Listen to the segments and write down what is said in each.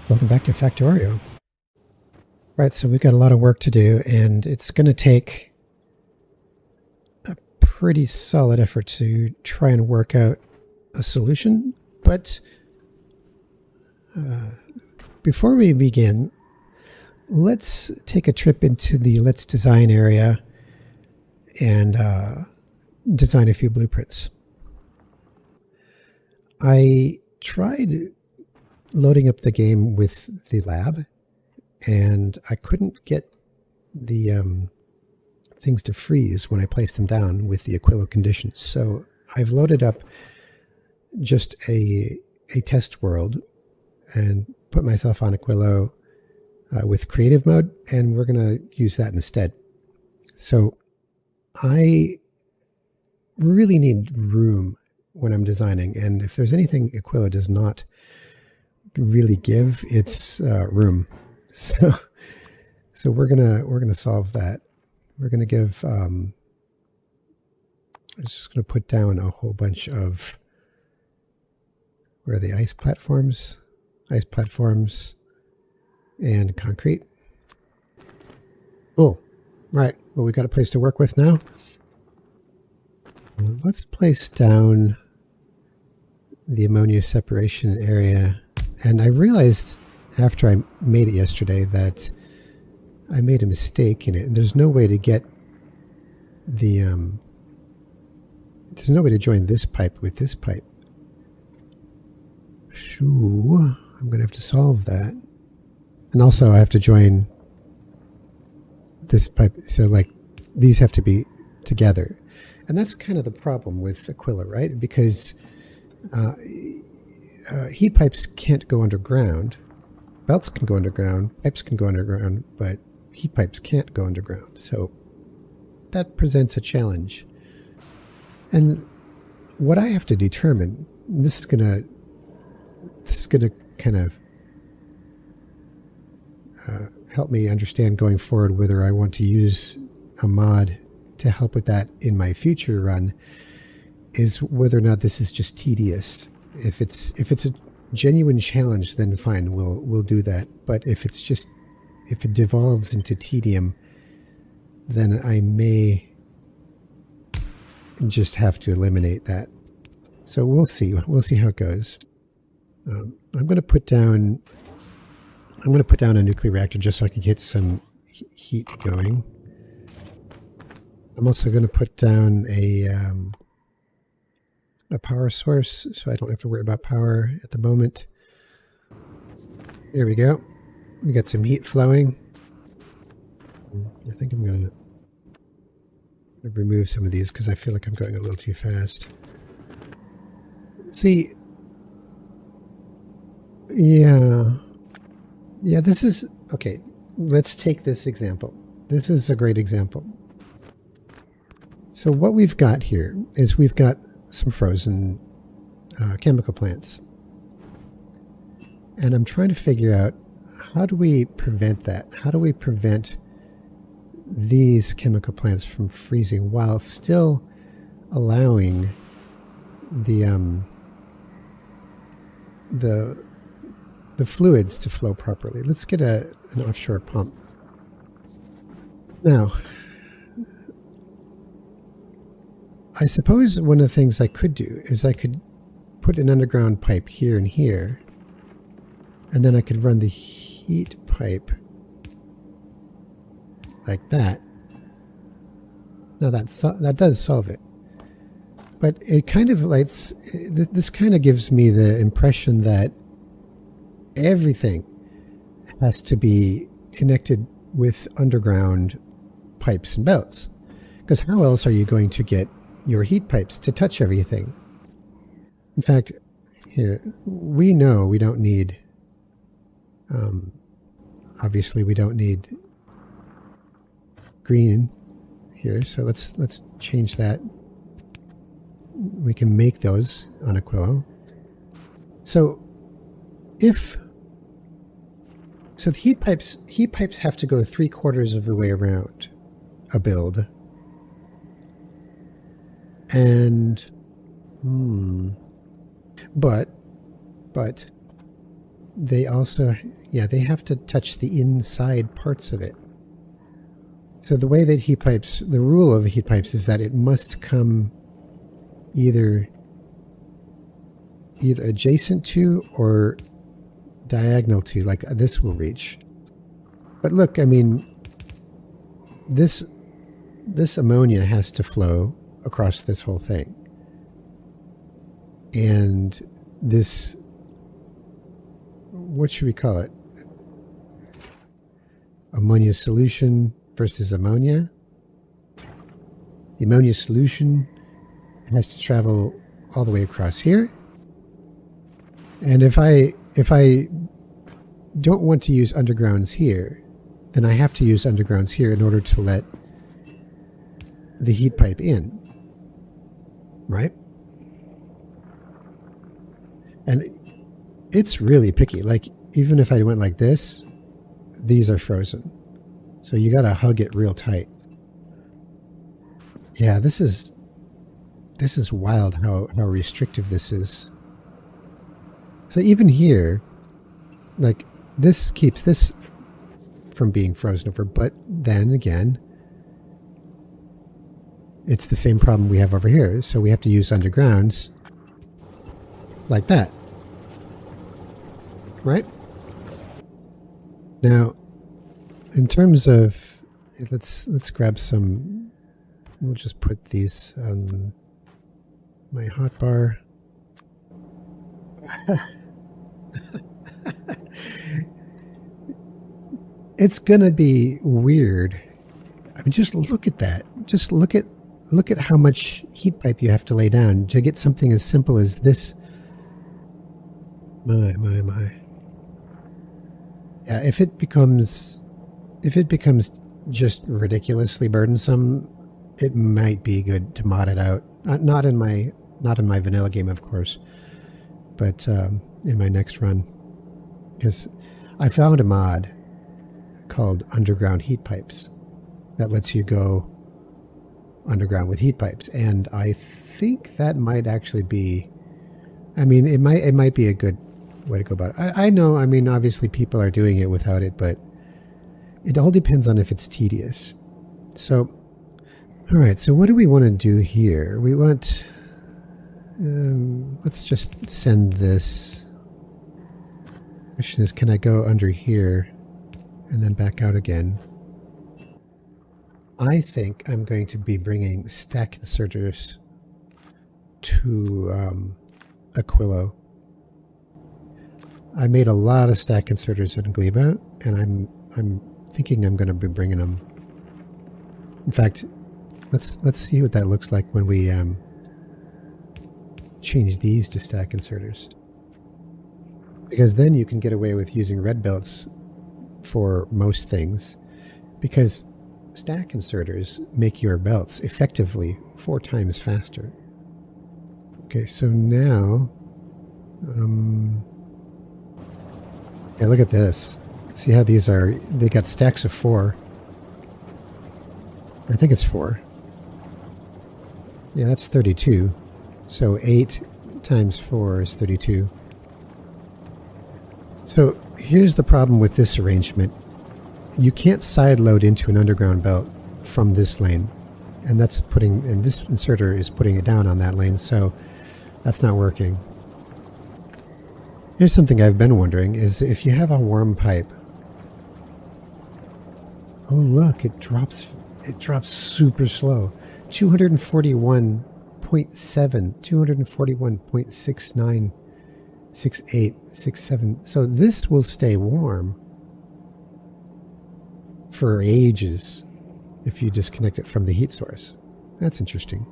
Welcome back to Factorio. Right, so we've got a lot of work to do, and it's going to take a pretty solid effort to try and work out a solution. But before we begin, let's take a trip into the Let's Design area and design a few blueprints. I tried loading up the game with the lab, and I couldn't get the things to freeze when I placed them down with the Aquilo conditions. So I've loaded up just a test world and put myself on Aquilo with creative mode, and we're going to use that instead. So I really need room when I'm designing, and if there's anything Aquilo does not really give, it's room. So we're gonna solve that. We're gonna give. I'm just gonna put down a whole bunch of. Where are the ice platforms, and concrete. Cool. Right. Well, we got a place to work with now. Well, let's place down the ammonia separation area. And I realized after I made it yesterday that I made a mistake in it. And there's no way to get the, there's no way to join this pipe with this pipe. Shoo, I'm going to have to solve that. And also I have to join this pipe. So like these have to be together. And that's kind of the problem with Aquila, right? Because heat pipes can't go underground. Belts can go underground, pipes can go underground, but heat pipes can't go underground. So that presents a challenge. And what I have to determine, this is gonna kind of help me understand going forward whether I want to use a mod to help with that in my future run, is whether or not this is just tedious. If it's a genuine challenge, then fine, we'll do that. But if it devolves into tedium, then I may just have to eliminate that. So we'll see. We'll see how it goes. I'm going to put down a nuclear reactor just so I can get some heat going. I'm also going to put down a power source, so I don't have to worry about power at the moment. There we go. We got some heat flowing. I think I'm going to remove some of these because I feel like I'm going a little too fast. See, yeah, this is, okay, let's take this example. This is a great example. So what we've got here is we've got some frozen chemical plants. And I'm trying to figure out, how do we prevent that? How do we prevent these chemical plants from freezing while still allowing the fluids to flow properly? Let's get an offshore pump. Now, I suppose one of the things I could do is I could put an underground pipe here and here, and then I could run the heat pipe like that. Now that does solve it. But it kind of this kind of gives me the impression that everything has to be connected with underground pipes and belts. Because how else are you going to get your heat pipes to touch everything? In fact, here, we know we don't need, obviously we don't need green here, so let's change that. We can make those on Aquilo. So the heat pipes have to go 3/4 of the way around a build. And but they also, yeah, they have to touch the inside parts of it. So the way that heat pipes, the rule of heat pipes is that it must come either adjacent to or diagonal to, like this will reach. But look, I mean, this ammonia has to flow across this whole thing. And this, what should we call it? Ammonia solution versus ammonia. The ammonia solution has to travel all the way across here. And if I don't want to use undergrounds here, then I have to use undergrounds here in order to let the heat pipe in, right? And it's really picky. Like, even if I went like this, these are frozen. So you got to hug it real tight. Yeah, this is wild how restrictive this is. So even here, like, this keeps this from being frozen over, but then again, it's the same problem we have over here. So we have to use undergrounds like that. Right? Now, in terms of, let's grab some, we'll just put these on my hotbar. It's gonna be weird. I mean, just look at that. Just look at how much heat pipe you have to lay down to get something as simple as this. My. Yeah, if it becomes just ridiculously burdensome, it might be good to mod it out. Not in my vanilla game, of course, but in my next run, because I found a mod called Underground Heat Pipes that lets you go underground with heat pipes, and I think that might actually be, I mean, it might be a good way to go about it. I know, I mean, obviously people are doing it without it, but it all depends on if it's tedious. So, all right, so what do we want to do here? We want, let's just send this. Question is, can I go under here and then back out again? I think I'm going to be bringing stack inserters to Aquilo. I made a lot of stack inserters in Gleba, and I'm thinking I'm going to be bringing them. In fact, let's see what that looks like when we change these to stack inserters. Because then you can get away with using red belts for most things, because stack inserters make your belts effectively 4 times faster. Okay, so now, yeah, look at this. See how these are, they got stacks of 4. I think it's 4. Yeah, that's 32. So 8 times 4 is 32. So here's the problem with this arrangement. You can't side load into an underground belt from this lane. And that's putting, and this inserter is putting it down on that lane, so that's not working. Here's something I've been wondering, is if you have a warm pipe. Oh look, it drops super slow. 241.7, 241.69, 68, 67. So this will stay warm for ages if you disconnect it from the heat source. That's interesting.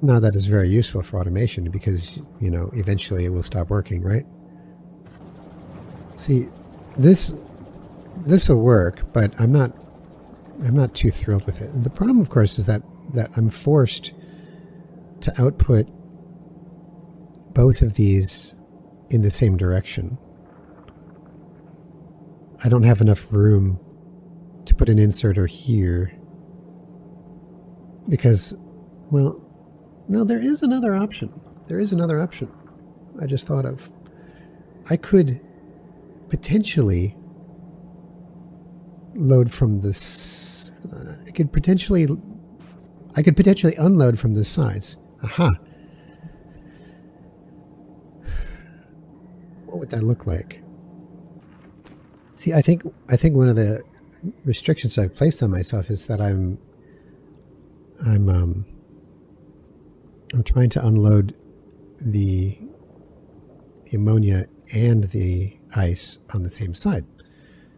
Now that is very useful for automation because, you know, eventually it will stop working, right? See, this will work, but I'm not too thrilled with it. And the problem, of course, is that I'm forced to output both of these in the same direction. I don't have enough room to put an inserter here because, well, no, there is another option. There is another option I just thought of. I could potentially load from this. I could potentially unload from the sides. Aha. What would that look like? See, I think one of the restrictions I've placed on myself is that I'm trying to unload the ammonia and the ice on the same side.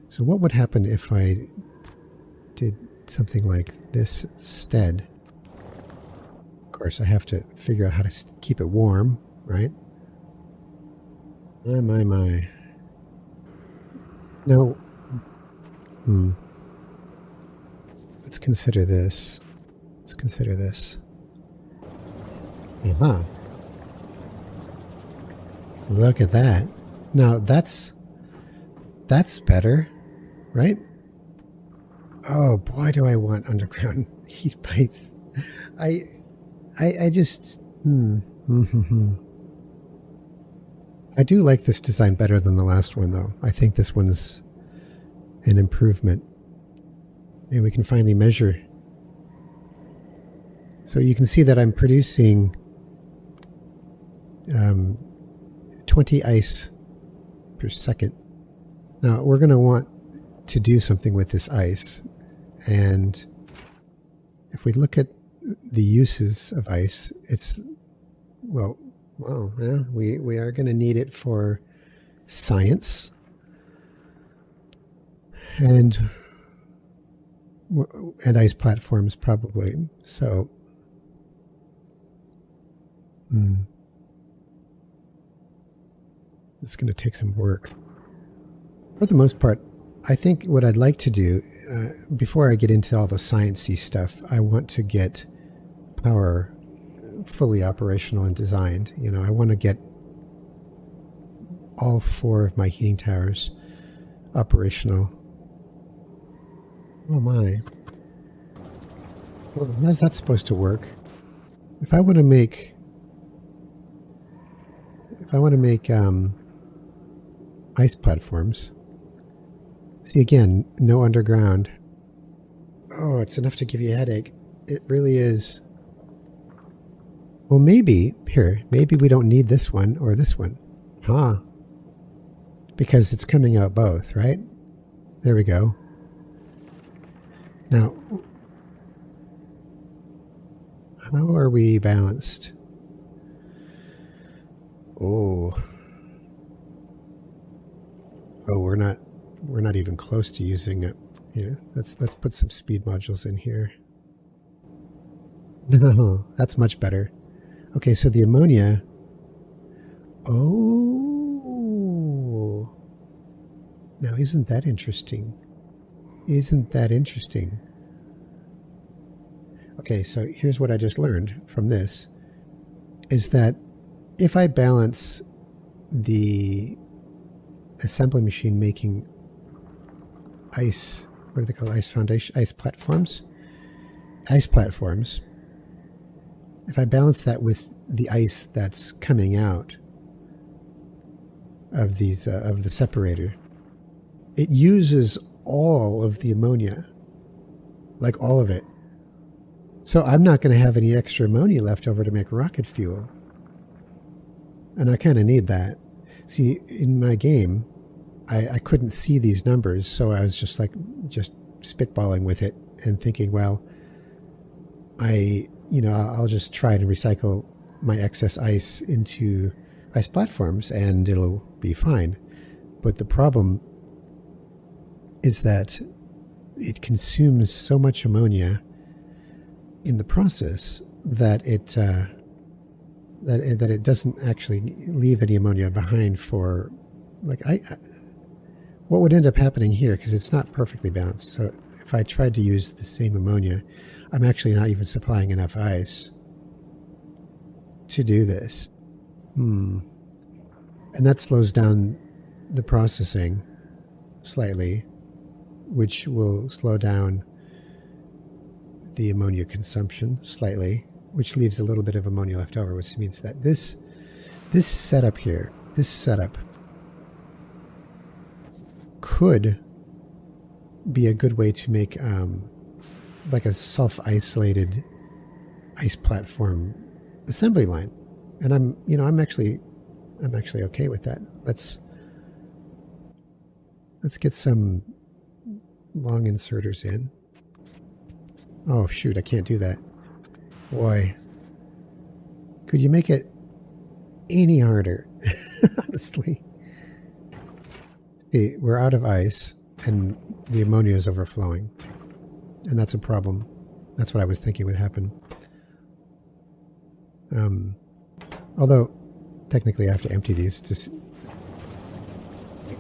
So what would happen if I did something like this instead? Of course, I have to figure out how to keep it warm, right? My. No. Let's consider this. Uh-huh. Look at that. Now that's better, right? Oh boy, do I want underground heat pipes. I just I do like this design better than the last one, though. I think this one's an improvement. And we can finally measure. So you can see that I'm producing 20 ice per second. Now, we're going to want to do something with this ice. And if we look at the uses of ice, it's, well, yeah, we are going to need it for science and ice platforms probably. So, it's going to take some work. For the most part, I think what I'd like to do, before I get into all the sciencey stuff, I want to get power fully operational and designed. You know, I want to get all 4 of my heating towers operational. Oh my. Well, how's that supposed to work? If I want to make ice platforms, see again, no underground. Oh, it's enough to give you a headache. It really is. Well, maybe we don't need this one or this one. Huh. Because it's coming out both, right? There we go. Now, how are we balanced? Oh, we're not even close to using it. Yeah, let's put some speed modules in here. No, that's much better. Okay, so the ammonia. Oh, now isn't that interesting? Okay, so here's what I just learned from this, is that if I balance the assembly machine making ice, what do they call it? Ice platforms, if I balance that with the ice that's coming out of these of the separator, it uses all of the ammonia, like all of it. So I'm not going to have any extra ammonia left over to make rocket fuel. And I kind of need that. See, in my game, I couldn't see these numbers, so I was just spitballing with it and thinking, well, I'll just try to recycle my excess ice into ice platforms and it'll be fine. But the problem is that it consumes so much ammonia in the process that it doesn't actually leave any ammonia behind for, like, what would end up happening here, because it's not perfectly balanced. So if I tried to use the same ammonia, I'm actually not even supplying enough ice to do this. And that slows down the processing slightly, which will slow down the ammonia consumption slightly, which leaves a little bit of ammonia left over, which means that this setup could be a good way to make like a self-isolated ice platform assembly line. And I'm actually okay with that. Let's get some long inserters in. Oh shoot, I can't do that. Boy, could you make it any harder? Honestly. See, we're out of ice and the ammonia is overflowing. And that's a problem. That's what I was thinking would happen. Although technically I have to empty these to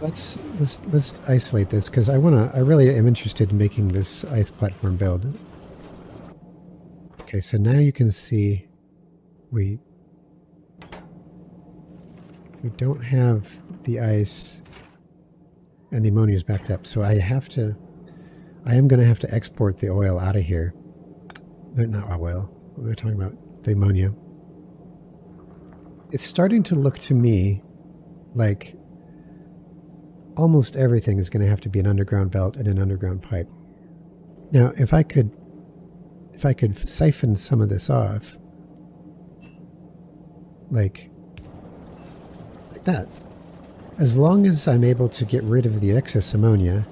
let's isolate this, because I really am interested in making this ice platform build. Okay, so now you can see we don't have the ice and the ammonia is backed up. So I am going to have to export the oil out of here. Not oil. We're talking about the ammonia. It's starting to look to me like almost everything is going to have to be an underground belt and an underground pipe. Now, if I could siphon some of this off, like that, as long as I'm able to get rid of the excess ammonia,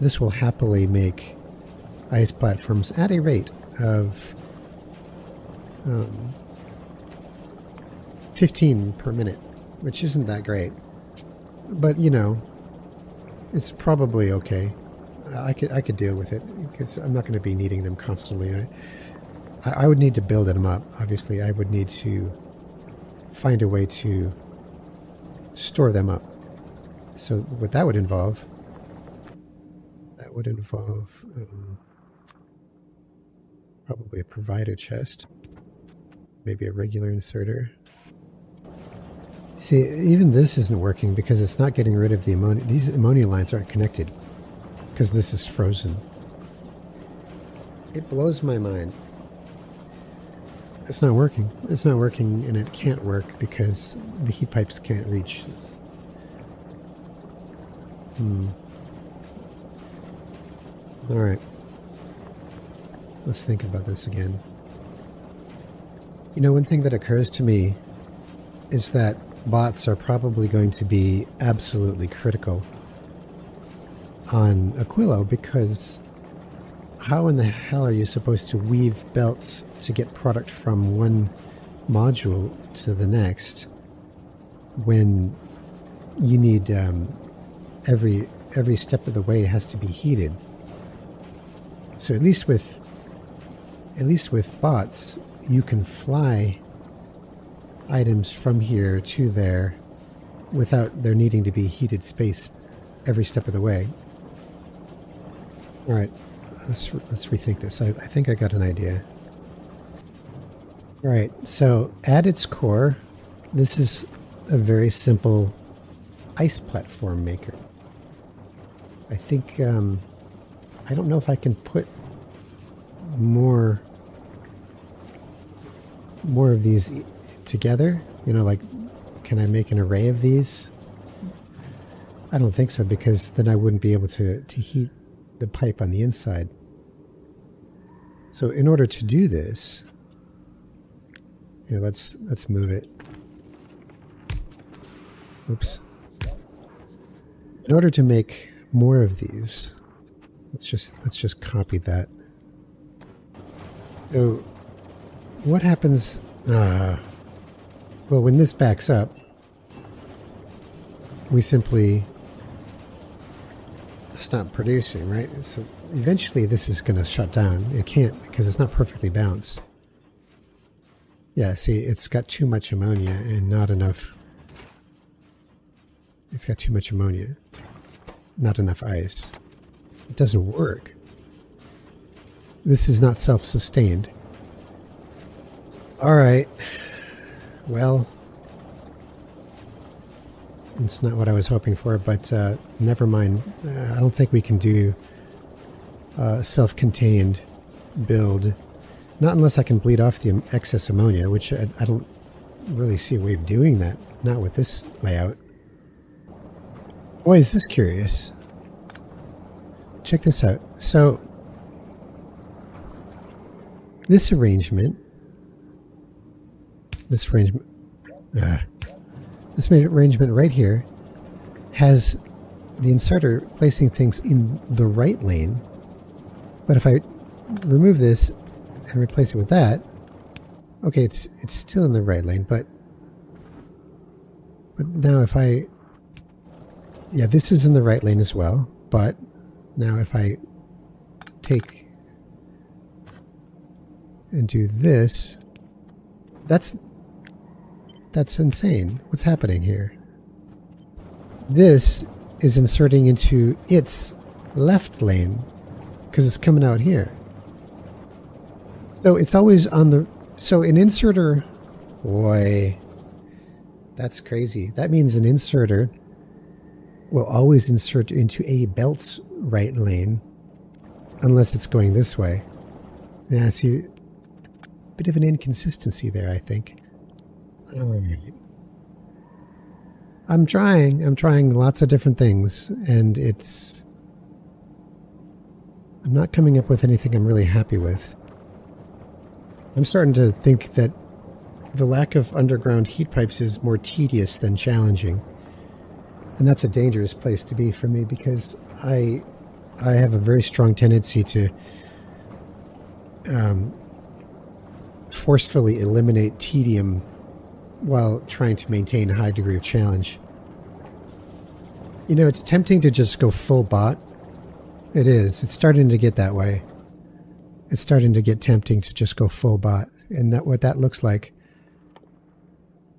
this will happily make ice platforms at a rate of 15 per minute, which isn't that great. But, it's probably okay. I could deal with it, because I'm not going to be needing them constantly. I would need to build them up. Obviously, I would need to find a way to store them up. So what that would involve, probably a provider chest, maybe a regular inserter. See, even this isn't working because it's not getting rid of the ammonia. These ammonia lines aren't connected because this is frozen. It blows my mind. It's not working. It's not working, and it can't work because the heat pipes can't reach. All right. Let's think about this again. One thing that occurs to me is that bots are probably going to be absolutely critical on Aquilo, because how in the hell are you supposed to weave belts to get product from one module to the next when you need every step of the way has to be heated? So at least with bots, you can fly items from here to there without there needing to be heated space every step of the way. All right, let's rethink this. I think I got an idea. All right, so at its core, this is a very simple ice platform maker. I think I don't know if I can put more of these together. Like, can I make an array of these? I don't think so, because then I wouldn't be able to heat the pipe on the inside. So in order to do this, let's move it. Oops. In order to make more of these, let's just copy that. So what happens? Well, when this backs up, we simply stop producing, right? So eventually this is going to shut down. It can't, because it's not perfectly balanced. Yeah, see, it's got too much ammonia and not enough. It's got too much ammonia, not enough ice. It doesn't work. This is not self-sustained. All right. Well, it's not what I was hoping for, but never mind. I don't think we can do a self-contained build. Not unless I can bleed off the excess ammonia, which I don't really see a way of doing that. Not with this layout. Boy, is this curious. Check this out. So, this arrangement right here has the inserter placing things in the right lane. But if I remove this and replace it with that, okay, it's still in the right lane, but now if I, yeah, this is in the right lane as well, but now if I take and do this, that's insane. What's happening here? This is inserting into its left lane because it's coming out here. So it's always on the, so an inserter, boy, that's crazy. That means an inserter will always insert into a belt's right lane unless it's going this way. Yeah, see, a bit of an inconsistency there, I think. All right. I'm trying lots of different things, and I'm not coming up with anything I'm really happy with. I'm starting to think that the lack of underground heat pipes is more tedious than challenging. And that's a dangerous place to be for me because I have a very strong tendency to forcefully eliminate tedium while trying to maintain a high degree of challenge. You know, it's tempting to just go full bot. It is. It's starting to get that way. It's starting to get tempting to just go full bot. And that what that looks like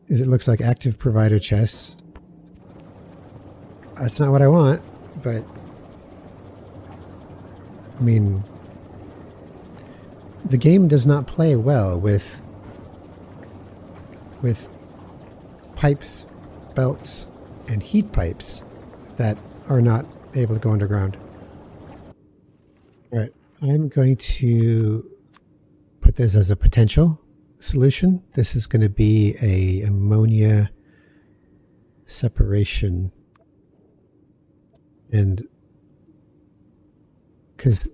is it looks like active provider chests. That's not what I want, but I mean, the game does not play well with pipes, belts, and heat pipes that are not able to go underground. All right, I'm going to put this as a potential solution. This is going to be a ammonia separation, and because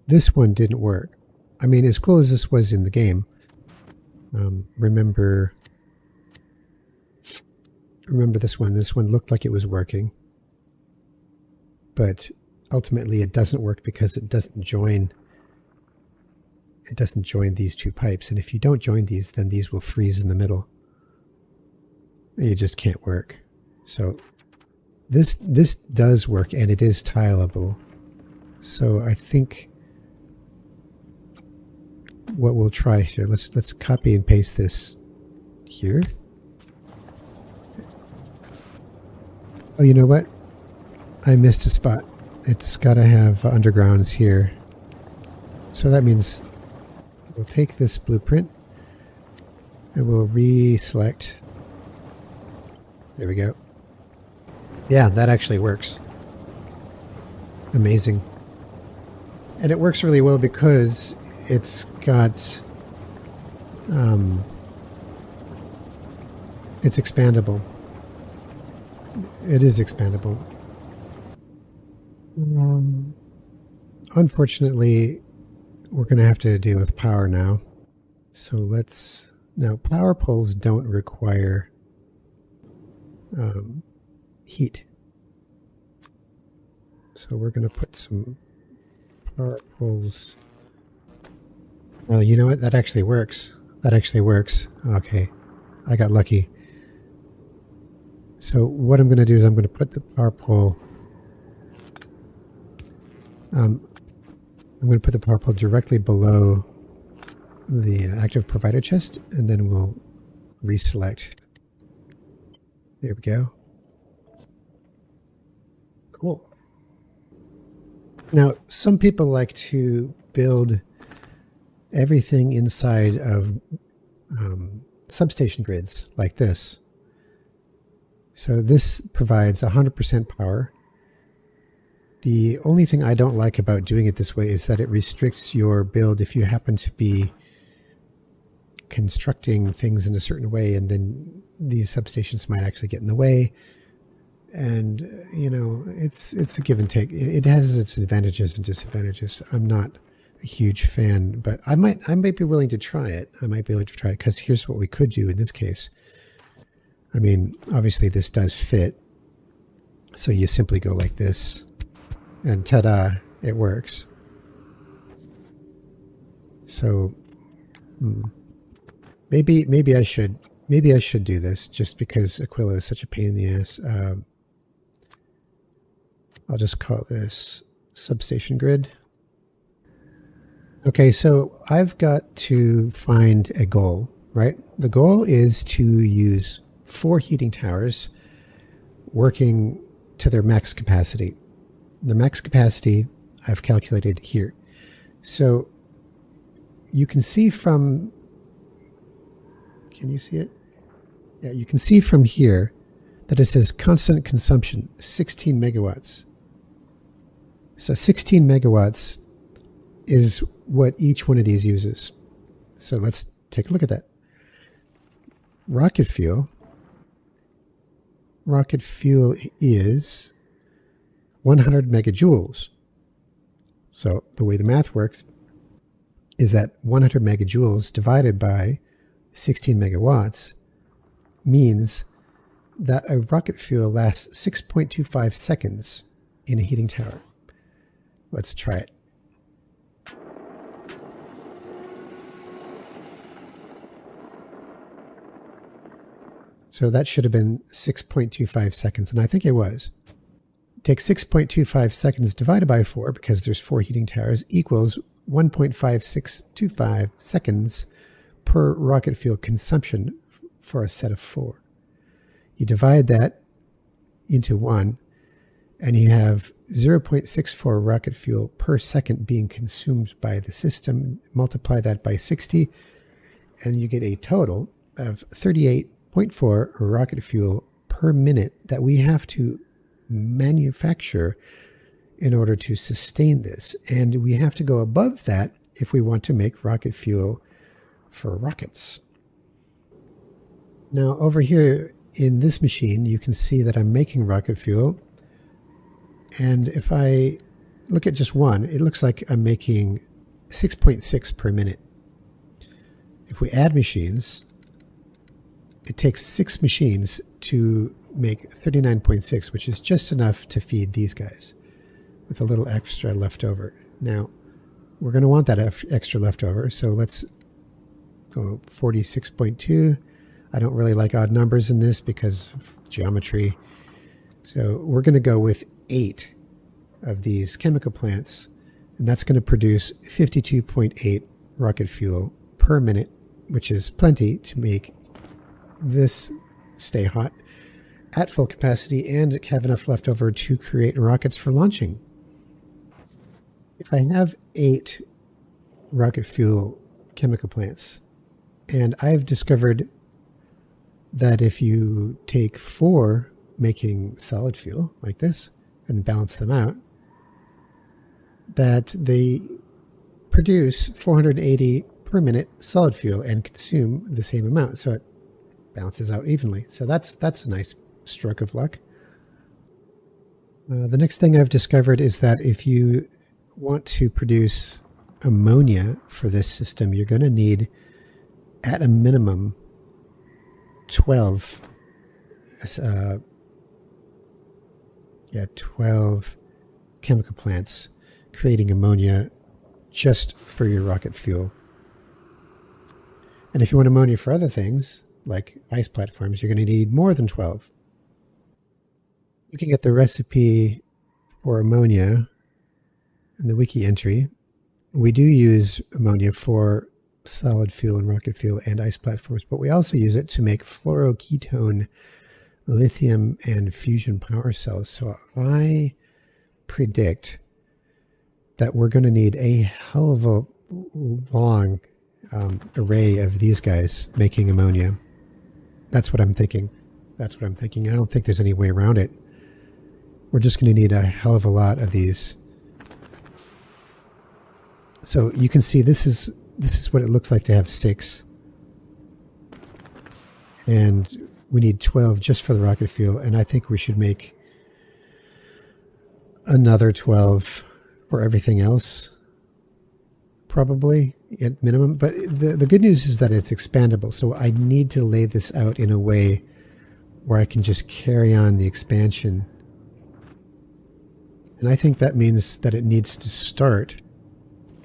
this one didn't work. I mean, as cool as this was in the game, remember this one. This one looked like it was working, but ultimately it doesn't work because it doesn't join these two pipes. And if you don't join these, then these will freeze in the middle. You just can't work. So this does work, and it is tileable. So I think what we'll try here, let's copy and paste this here. Oh, you know what? I missed a spot. It's got to have undergrounds here. So that means we'll take this blueprint and we'll reselect. There we go. Yeah, that actually works. Amazing. And it works really well because it's got it's expandable. It is expandable. Unfortunately, we're going to have to deal with power now. So now power poles don't require heat. So we're going to put some power poles. Well, you know what? That actually works. That actually works. Okay. I got lucky. So what I'm going to do is I'm going to put the power pole I'm going to put the power pole directly below the active provider chest, and then we'll reselect. There we go. Cool. Now, some people like to build everything inside of substation grids like this. So this provides 100% power. The only thing I don't like about doing it this way is that it restricts your build if you happen to be constructing things in a certain way, and then these substations might actually get in the way. And it's a give and take. It has its advantages and disadvantages. I'm not a huge fan, but I might be willing to try it. I might be able to try it because here's what we could do in this case. I mean, obviously this does fit. So you simply go like this and ta-da, it works. So maybe I should do this just because Aquila is such a pain in the ass. I'll just call this substation grid. Okay, so I've got to find a goal, right? The goal is to use 4 heating towers working to their max capacity. The max capacity I've calculated here. So you can see from, can you see it? Yeah, you can see from here that it says constant consumption, 16 megawatts. So 16 megawatts is what each one of these uses. So let's take a look at that. Rocket fuel is 100 megajoules. So the way the math works is that 100 megajoules divided by 16 megawatts means that a rocket fuel lasts 6.25 seconds in a heating tower. Let's try it. So that should have been 6.25 seconds, and I think it was. Take 6.25 seconds divided by 4, because there's 4 heating towers, equals 1.5625 seconds per rocket fuel consumption for a set of 4. You divide that into 1, and you have 0.64 rocket fuel per second being consumed by the system. Multiply that by 60, and you get a total of 38.4 rocket fuel per minute that we have to manufacture in order to sustain this. And we have to go above that if we want to make rocket fuel for rockets. Now over here in this machine, you can see that I'm making rocket fuel. And if I look at just one, it looks like I'm making 6.6 per minute. If we add machines, it takes 6 machines to make 39.6, which is just enough to feed these guys with a little extra left over. Now, we're going to want that extra left over, so let's go 46.2. I don't really like odd numbers in this because of geometry. So we're going to go with 8 of these chemical plants, and that's going to produce 52.8 rocket fuel per minute, which is plenty to make this stay hot at full capacity and have enough left over to create rockets for launching. If I have 8 rocket fuel chemical plants, and I've discovered that if you take 4 making solid fuel like this and balance them out, that they produce 480 per minute solid fuel and consume the same amount. So it balances out evenly. So that's a nice stroke of luck. The next thing I've discovered is that if you want to produce ammonia for this system, you're going to need at a minimum 12 chemical plants creating ammonia just for your rocket fuel. And if you want ammonia for other things, like ice platforms, you're going to need more than 12. Looking at the recipe for ammonia in the wiki entry, we do use ammonia for solid fuel and rocket fuel and ice platforms, but we also use it to make fluoroketone lithium and fusion power cells. So I predict that we're going to need a hell of a long array of these guys making ammonia. That's what I'm thinking. I don't think there's any way around it. We're just going to need a hell of a lot of these. So you can see this is what it looks like to have 6. And we need 12 just for the rocket fuel. And I think we should make another 12 for everything else, probably at minimum. But the good news is that it's expandable. So I need to lay this out in a way where I can just carry on the expansion. And I think that means that it needs to start.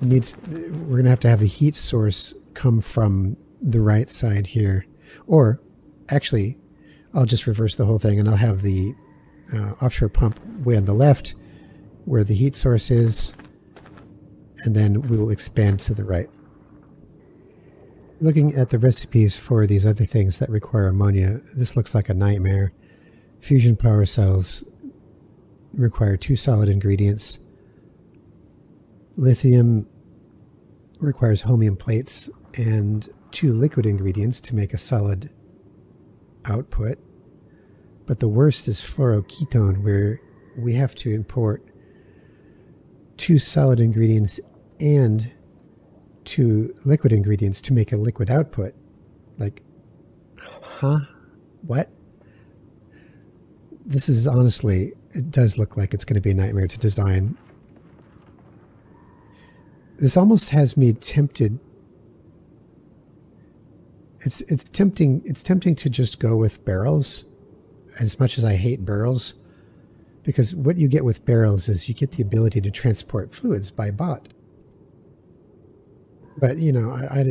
We're going to have the heat source come from the right side here. Or actually, I'll just reverse the whole thing and I'll have the offshore pump way on the left where the heat source is, and then we will expand to the right. Looking at the recipes for these other things that require ammonia, this looks like a nightmare. Fusion power cells require 2 solid ingredients. Lithium requires holmium plates and 2 liquid ingredients to make a solid output. But the worst is fluoroketone, where we have to import 2 solid ingredients and 2 liquid ingredients to make a liquid output. Like, huh? What? This is honestly, it does look like it's going to be a nightmare to design. This almost has me tempted. It's tempting to just go with barrels, as much as I hate barrels, because what you get with barrels is you get the ability to transport fluids by bot. But you know, I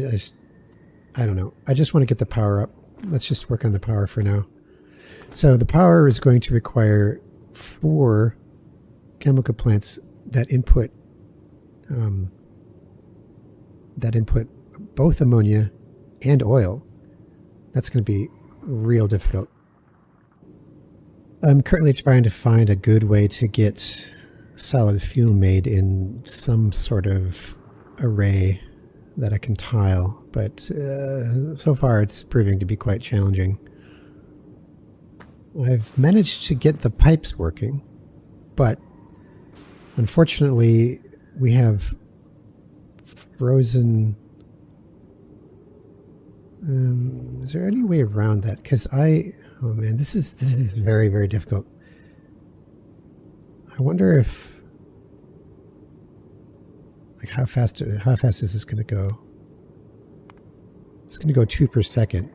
don't know. I just want to get the power up. Let's just work on the power for now. So the power is going to require 4 chemical plants that input both ammonia and oil. That's going to be real difficult. I'm currently trying to find a good way to get solid fuel made in some sort of array that I can tile, but so far it's proving to be quite challenging. I've managed to get the pipes working, but unfortunately we have frozen. Is there any way around that? Because oh man, this is very, very difficult. I wonder if, like, how fast is this going to go? It's going to go 2 per second.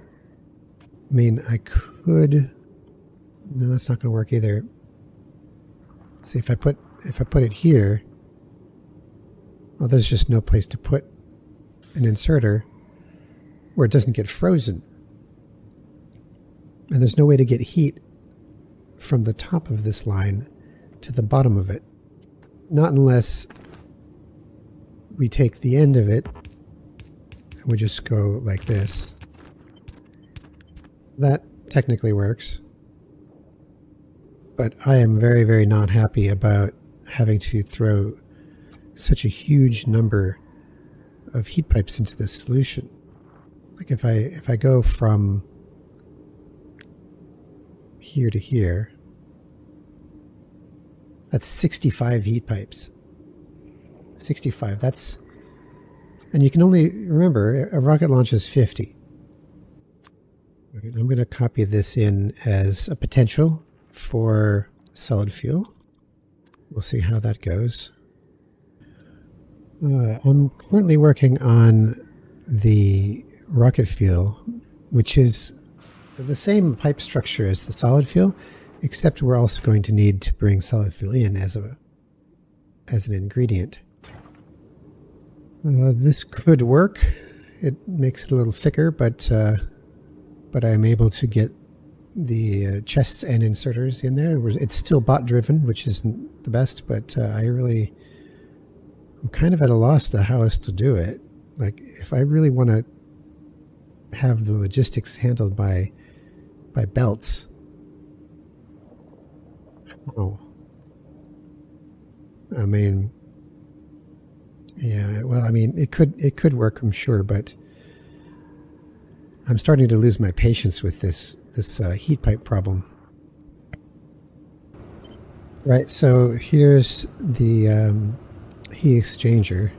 I mean, I could. No, that's not going to work either. See, if I put it here, well, there's just no place to put an inserter where it doesn't get frozen. And there's no way to get heat from the top of this line to the bottom of it. Not unless we take the end of it and we just go like this. That technically works. But I am very, very not happy about having to throw such a huge number of heat pipes into this solution. Like if I go from here to here, that's 65 heat pipes. 65, that's, and you can only, remember, a rocket launch is 50. Right, I'm going to copy this in as a potential for solid fuel. We'll see how that goes. I'm currently working on the rocket fuel, which is the same pipe structure as the solid fuel, except we're also going to need to bring solid fuel in as an ingredient. This could work. It makes it a little thicker, but I'm able to get the chests and inserters in there. It's still bot driven, which isn't the best, but I'm kind of at a loss to how else to do it. Like, if I really want to have the logistics handled by belts. Oh. I mean, yeah, well, I mean, it could work, I'm sure, but I'm starting to lose my patience with this heat pipe problem. Right, so here's the heat exchanger.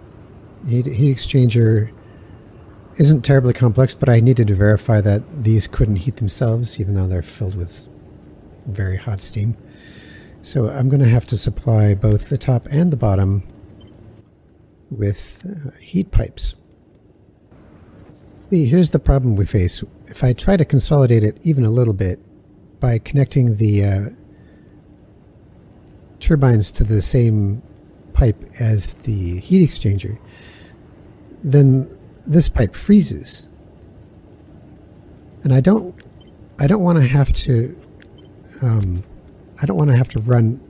Heat exchanger isn't terribly complex, but I needed to verify that these couldn't heat themselves, even though they're filled with very hot steam. So I'm going to have to supply both the top and the bottom with heat pipes. See, here's the problem we face. If I try to consolidate it even a little bit by connecting the turbines to the same pipe as the heat exchanger, then this pipe freezes. And I don't want to have to I don't want to have to run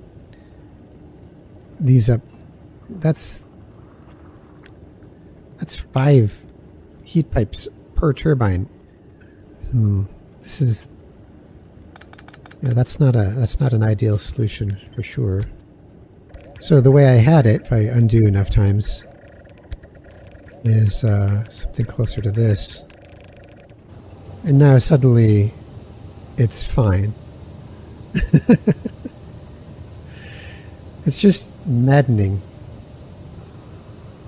these up. That's 5 heat pipes per turbine. This is, yeah, that's not an ideal solution for sure. So the way I had it, if I undo enough times, is something closer to this. And now suddenly it's fine. It's just maddening.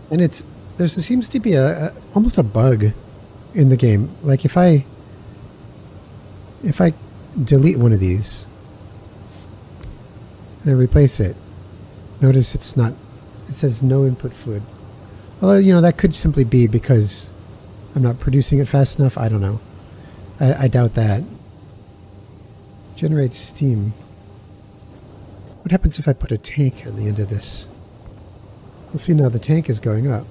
And there seems to be almost a bug in the game. Like if I delete one of these and I replace it, notice it says no input fluid. Although, you know, that could simply be because I'm not producing it fast enough. I don't know. I doubt that. Generates steam. What happens if I put a tank on the end of this? We'll see now the tank is going up.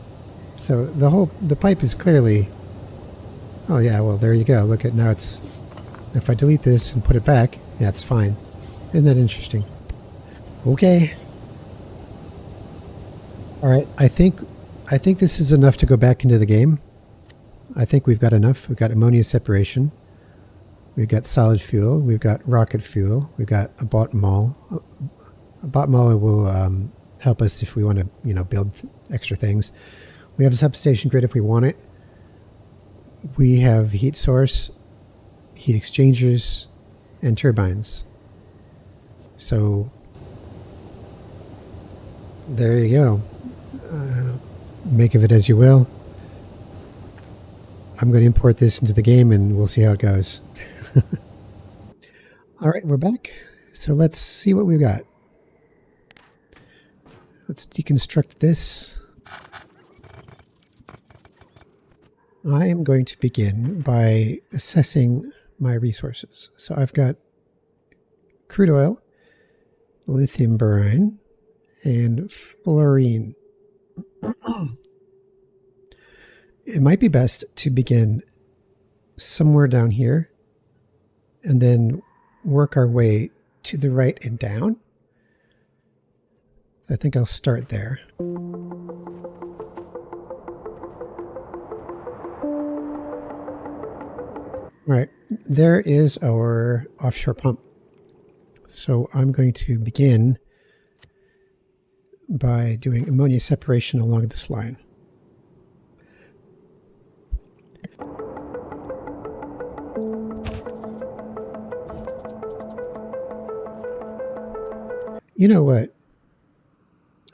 So the pipe is clearly... Oh yeah, well there you go. Look at now it's... If I delete this and put it back, yeah, it's fine. Isn't that interesting? Okay. Alright, I think this is enough to go back into the game. I think we've got enough. We've got ammonia separation. We've got solid fuel. We've got rocket fuel. We've got a bot mall. A bot mall will help us if we want to, you know, build extra things. We have a substation grid if we want it. We have heat source, heat exchangers, and turbines. So there you go. Make of it as you will. I'm going to import this into the game and we'll see how it goes. Alright, we're back. So let's see what we've got. Let's deconstruct this. I am going to begin by assessing my resources. So I've got crude oil, lithium brine, and fluorine. It might be best to begin somewhere down here and then work our way to the right and down. I think I'll start there. All right, there is our offshore pump. So I'm going to begin by doing ammonia separation along this line. You know what?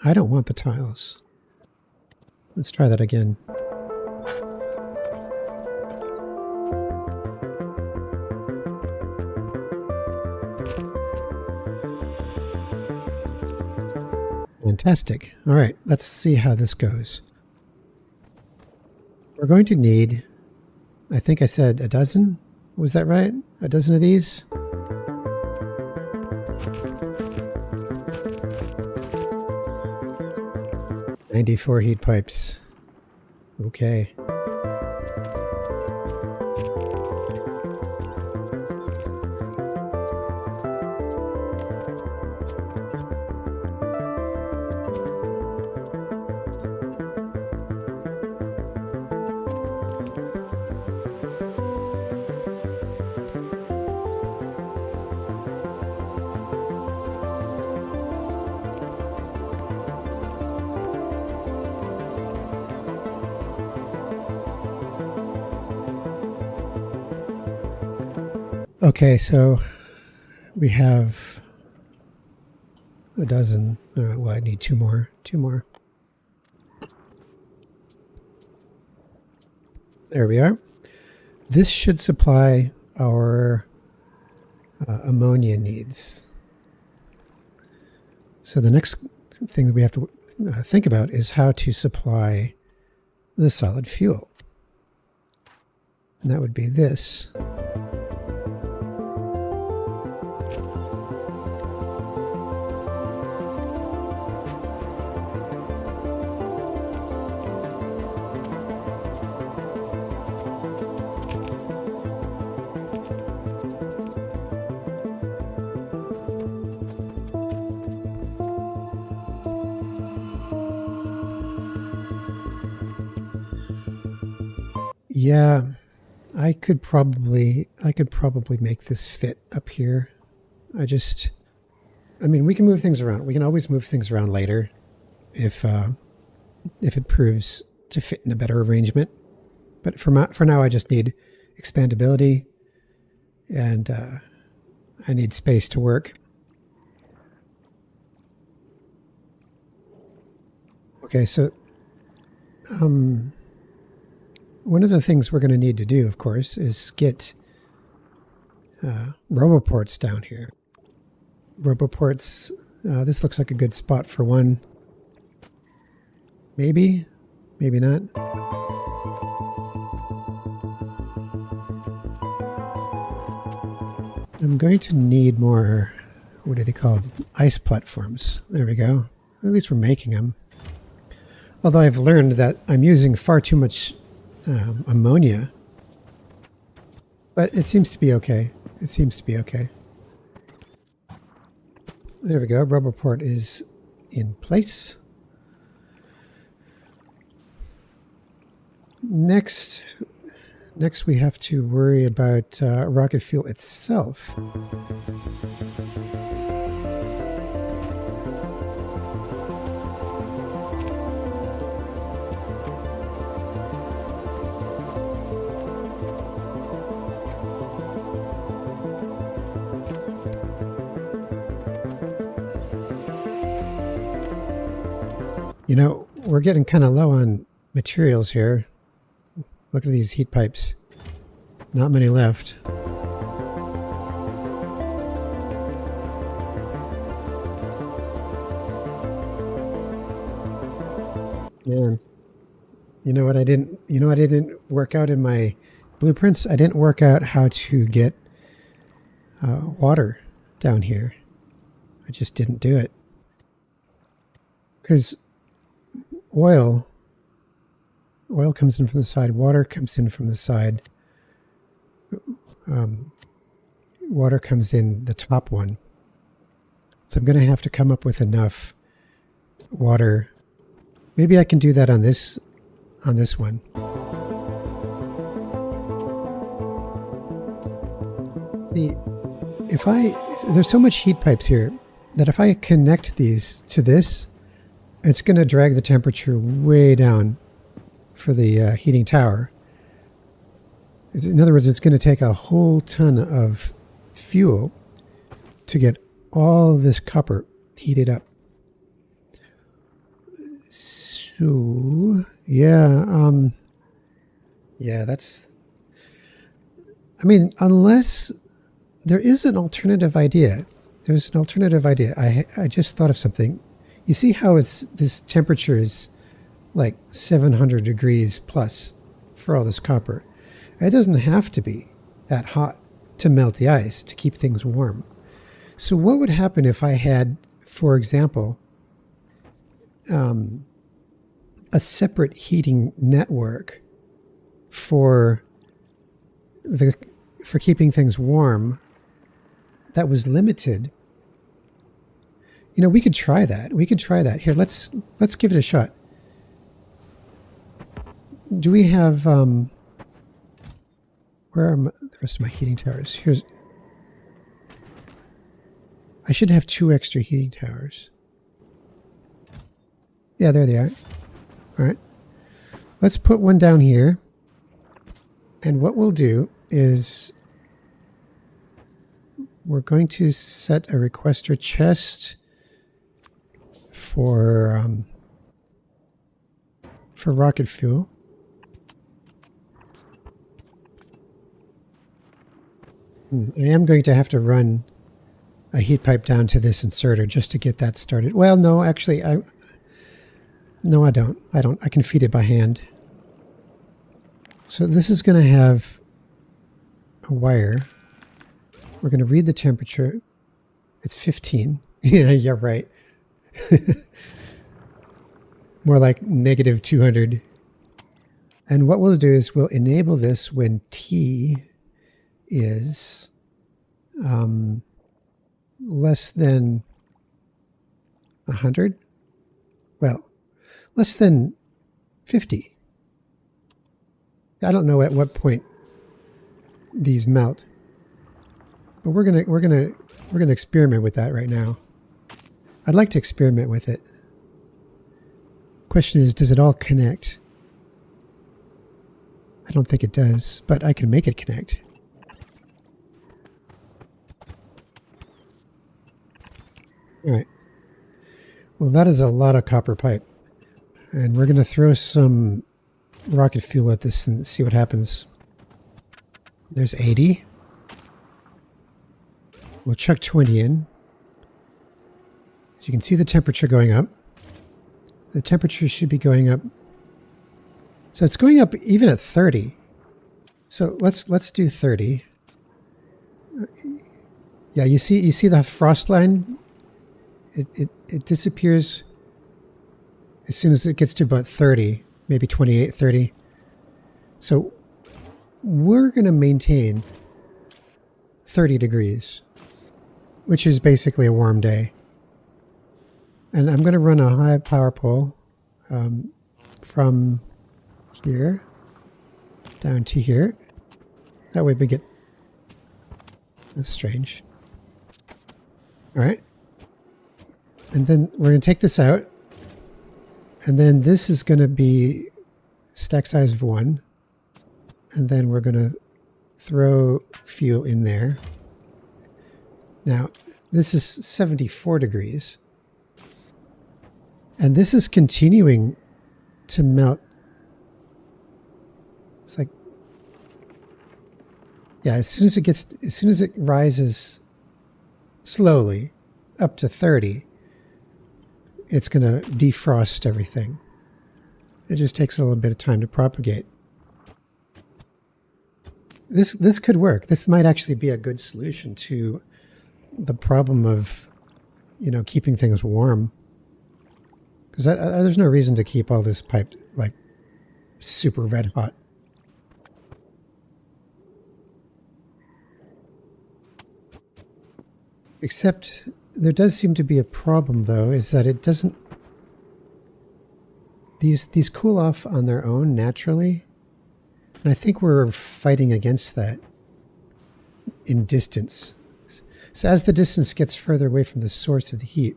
I don't want the tiles. Let's try that again. Fantastic. All right, let's see how this goes. We're going to need, I think I said a dozen. Was that right? A dozen of these? "94 heat pipes." Okay. Okay, so we have a dozen. Well, I need two more. There we are. This should supply our ammonia needs. So the next thing that we have to think about is how to supply the solid fuel. And that would be this. Yeah, I could probably make this fit up here. I mean, we can move things around. We can always move things around later if it proves to fit in a better arrangement. But for now, I just need expandability, and I need space to work. Okay, so one of the things we're going to need to do, of course, is get roboports down here. Roboports, this looks like a good spot for one. Maybe, maybe not. I'm going to need more, what are they called? Ice platforms. There we go. At least we're making them. Although I've learned that I'm using far too much ammonia. But it seems to be okay. It seems to be okay. There we go. Roboport is in place. Next we have to worry about rocket fuel itself. You know, we're getting kind of low on materials here. Look at these heat pipes. Not many left. Man, you know what I didn't work out in my blueprints? I didn't work out how to get water down here. I just didn't do it. Because oil comes in from the side, water comes in from the side. Water comes in the top one. So I'm going to have to come up with enough water. Maybe I can do that on this one. See, there's so much heat pipes here that if I connect these to this, it's going to drag the temperature way down for the heating tower. In other words, it's going to take a whole ton of fuel to get all this copper heated up. So, yeah, that's... I mean, unless there is an alternative idea. There's an alternative idea. I just thought of something. You see how this temperature is like 700 degrees plus for all this copper. It doesn't have to be that hot to melt the ice to keep things warm. So what would happen if I had, for example, a separate heating network for keeping things warm that was limited? You know, we could try that. We could try that. Here, let's give it a shot. Do we have where are the rest of my heating towers? I should have 2 extra heating towers. Yeah, there they are. All right. Let's put one down here. And what we'll do is we're going to set a requester chest for rocket fuel. I am going to have to run a heat pipe down to this inserter just to get that started. Well, no, actually, no, I don't. I can feed it by hand. So this is going to have a wire. We're going to read the temperature. It's 15. Yeah, right. More like negative 200. And what we'll do is we'll enable this when T is less than 100. Well, less than 50. I don't know at what point these melt, but we're gonna experiment with that right now. I'd like to experiment with it. Question is, does it all connect? I don't think it does, but I can make it connect. All right. Well, that is a lot of copper pipe. And we're going to throw some rocket fuel at this and see what happens. There's 80. We'll chuck 20 in. As you can see the temperature going up. The temperature should be going up. So it's going up even at 30. So let's do 30. Yeah, you see the frost line? It disappears as soon as it gets to about 30, maybe 28, 30. So we're going to maintain 30 degrees, which is basically a warm day. And I'm going to run a high power pole from here down to here. That way we get... That's strange. All right. And then we're going to take this out. And then this is going to be stack size of 1. And then we're going to throw fuel in there. Now, this is 74 degrees. And this is continuing to melt. It's like, yeah, as soon as it rises slowly up to 30, it's going to defrost everything. It just takes a little bit of time to propagate. This could work. This might actually be a good solution to the problem of, keeping things warm. Because there's no reason to keep all this pipe like super red hot. Except there does seem to be a problem, though, is that it doesn't... These cool off on their own naturally. And I think we're fighting against that in distance. So as the distance gets further away from the source of the heat,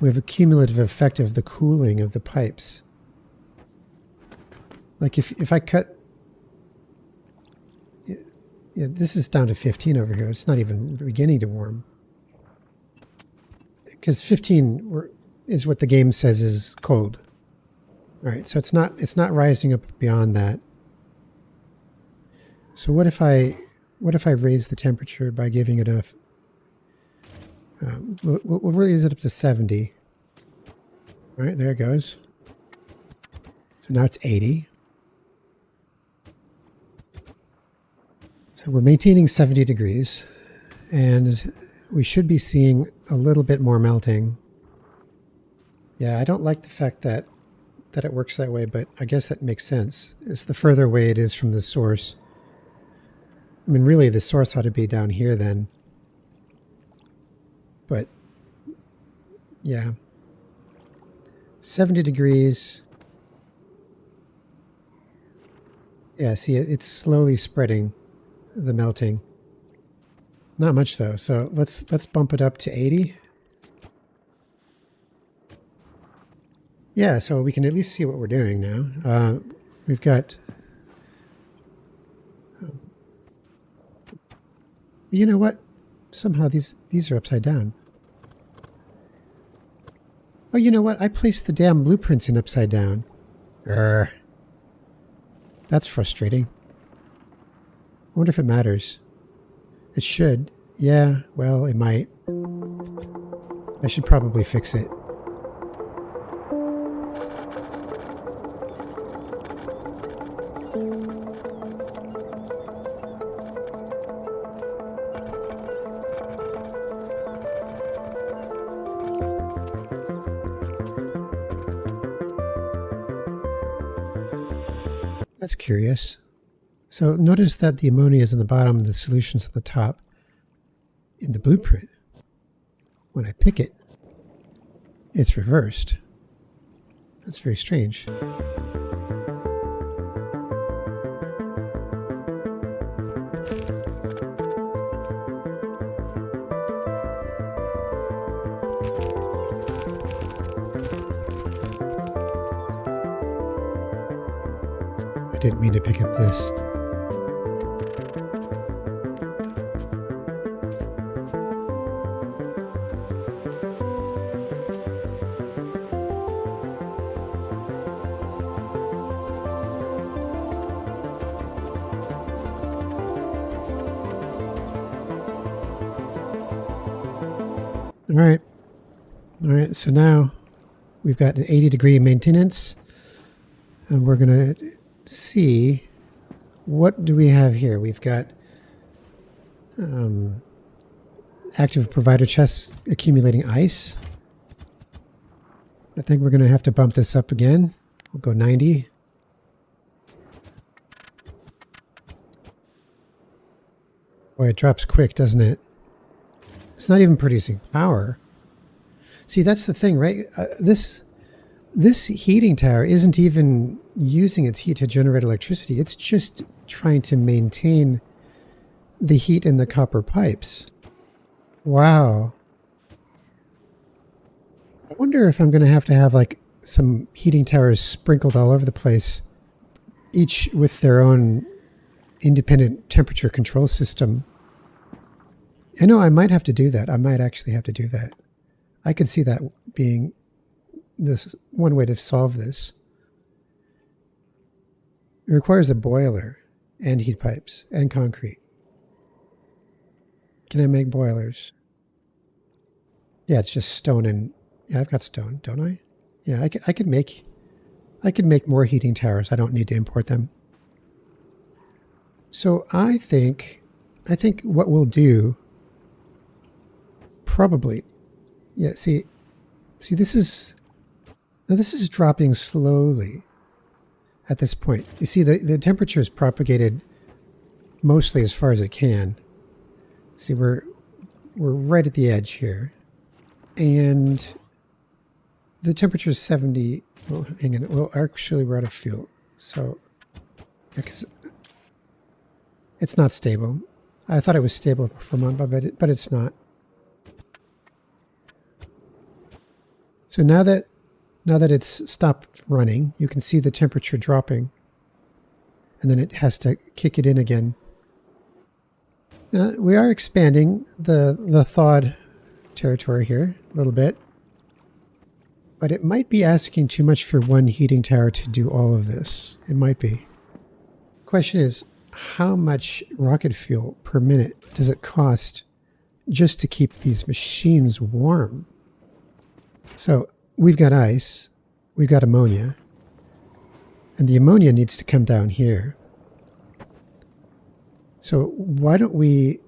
we have a cumulative effect of the cooling of the pipes. Like if I cut... Yeah, this is down to 15 over here. It's not even beginning to warm. Because 15 is what the game says is cold. All right, so it's not rising up beyond that. So what if I raise the temperature by giving it a... we'll raise it up to 70. All right, there it goes. So now it's 80. So we're maintaining 70 degrees, and we should be seeing a little bit more melting. Yeah, I don't like the fact that it works that way, but I guess that makes sense. It's the further away it is from the source. I mean, really, the source ought to be down here then. But, yeah. 70 degrees. Yeah, see, it's slowly spreading, the melting. Not much, though. So let's bump it up to 80. Yeah, so we can at least see what we're doing now. We've got... You know what? Somehow these are upside down. Oh, you know what? I placed the damn blueprints in upside down. That's frustrating. I wonder if it matters. It should. Yeah, well, it might. I should probably fix it. That's curious. So notice that the ammonia is in the bottom, the solution's at the top in the blueprint. When I pick it, it's reversed. That's very strange. I didn't mean to pick up this. All right, so now we've got an 80-degree maintenance, and we're going to see what do we have here. We've got active provider chests accumulating ice. I think we're going to have to bump this up again. We'll go 90. Boy, it drops quick, doesn't it? It's not even producing power. See, that's the thing, right? This heating tower isn't even using its heat to generate electricity. It's just trying to maintain the heat in the copper pipes. Wow. I wonder if I'm going to have like some heating towers sprinkled all over the place, each with their own independent temperature control system. I know I might have to do that. I might actually have to do that. I could see that being this one way to solve this. It requires a boiler and heat pipes and concrete. Can I make boilers? Yeah, it's just stone and yeah, I've got stone, don't I? Yeah, I could make more heating towers. I don't need to import them. So I think what we'll do probably, yeah, see this is dropping slowly at this point. You see the temperature is propagated mostly as far as it can. See, we're right at the edge here. And the temperature is 70. Well, hang on. Well, actually, we're out of fuel. So, because it's not stable. I thought it was stable for a month, but it's not. So now that it's stopped running, you can see the temperature dropping. And then it has to kick it in again. Now, we are expanding the thawed territory here a little bit. But it might be asking too much for one heating tower to do all of this. It might be. Question is, how much rocket fuel per minute does it cost just to keep these machines warm? So we've got ice, we've got ammonia, and the ammonia needs to come down here. So why don't we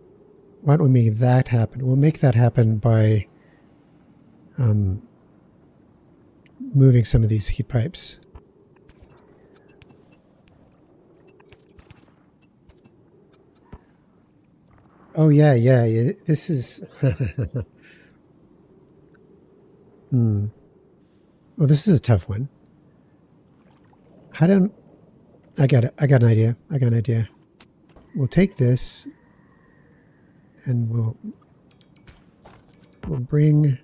make that happen? We'll make that happen by moving some of these heat pipes. Oh yeah. This is Well, this is a tough one. I got an idea. We'll take this and we'll bring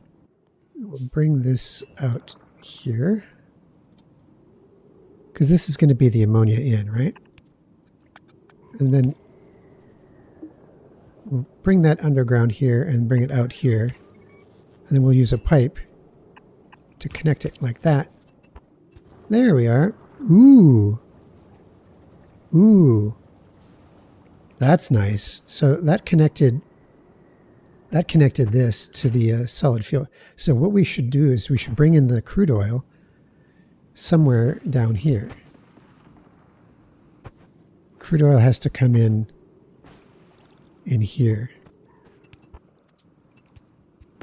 this out here, because this is going to be the ammonia in, right? And then we'll bring that underground here and bring it out here, and then we'll use a pipe to connect it like that. There we are. Ooh, that's nice. So that connected that connected this to the solid fuel. So what we should do is we should bring in the crude oil somewhere down here. Crude oil has to come in here.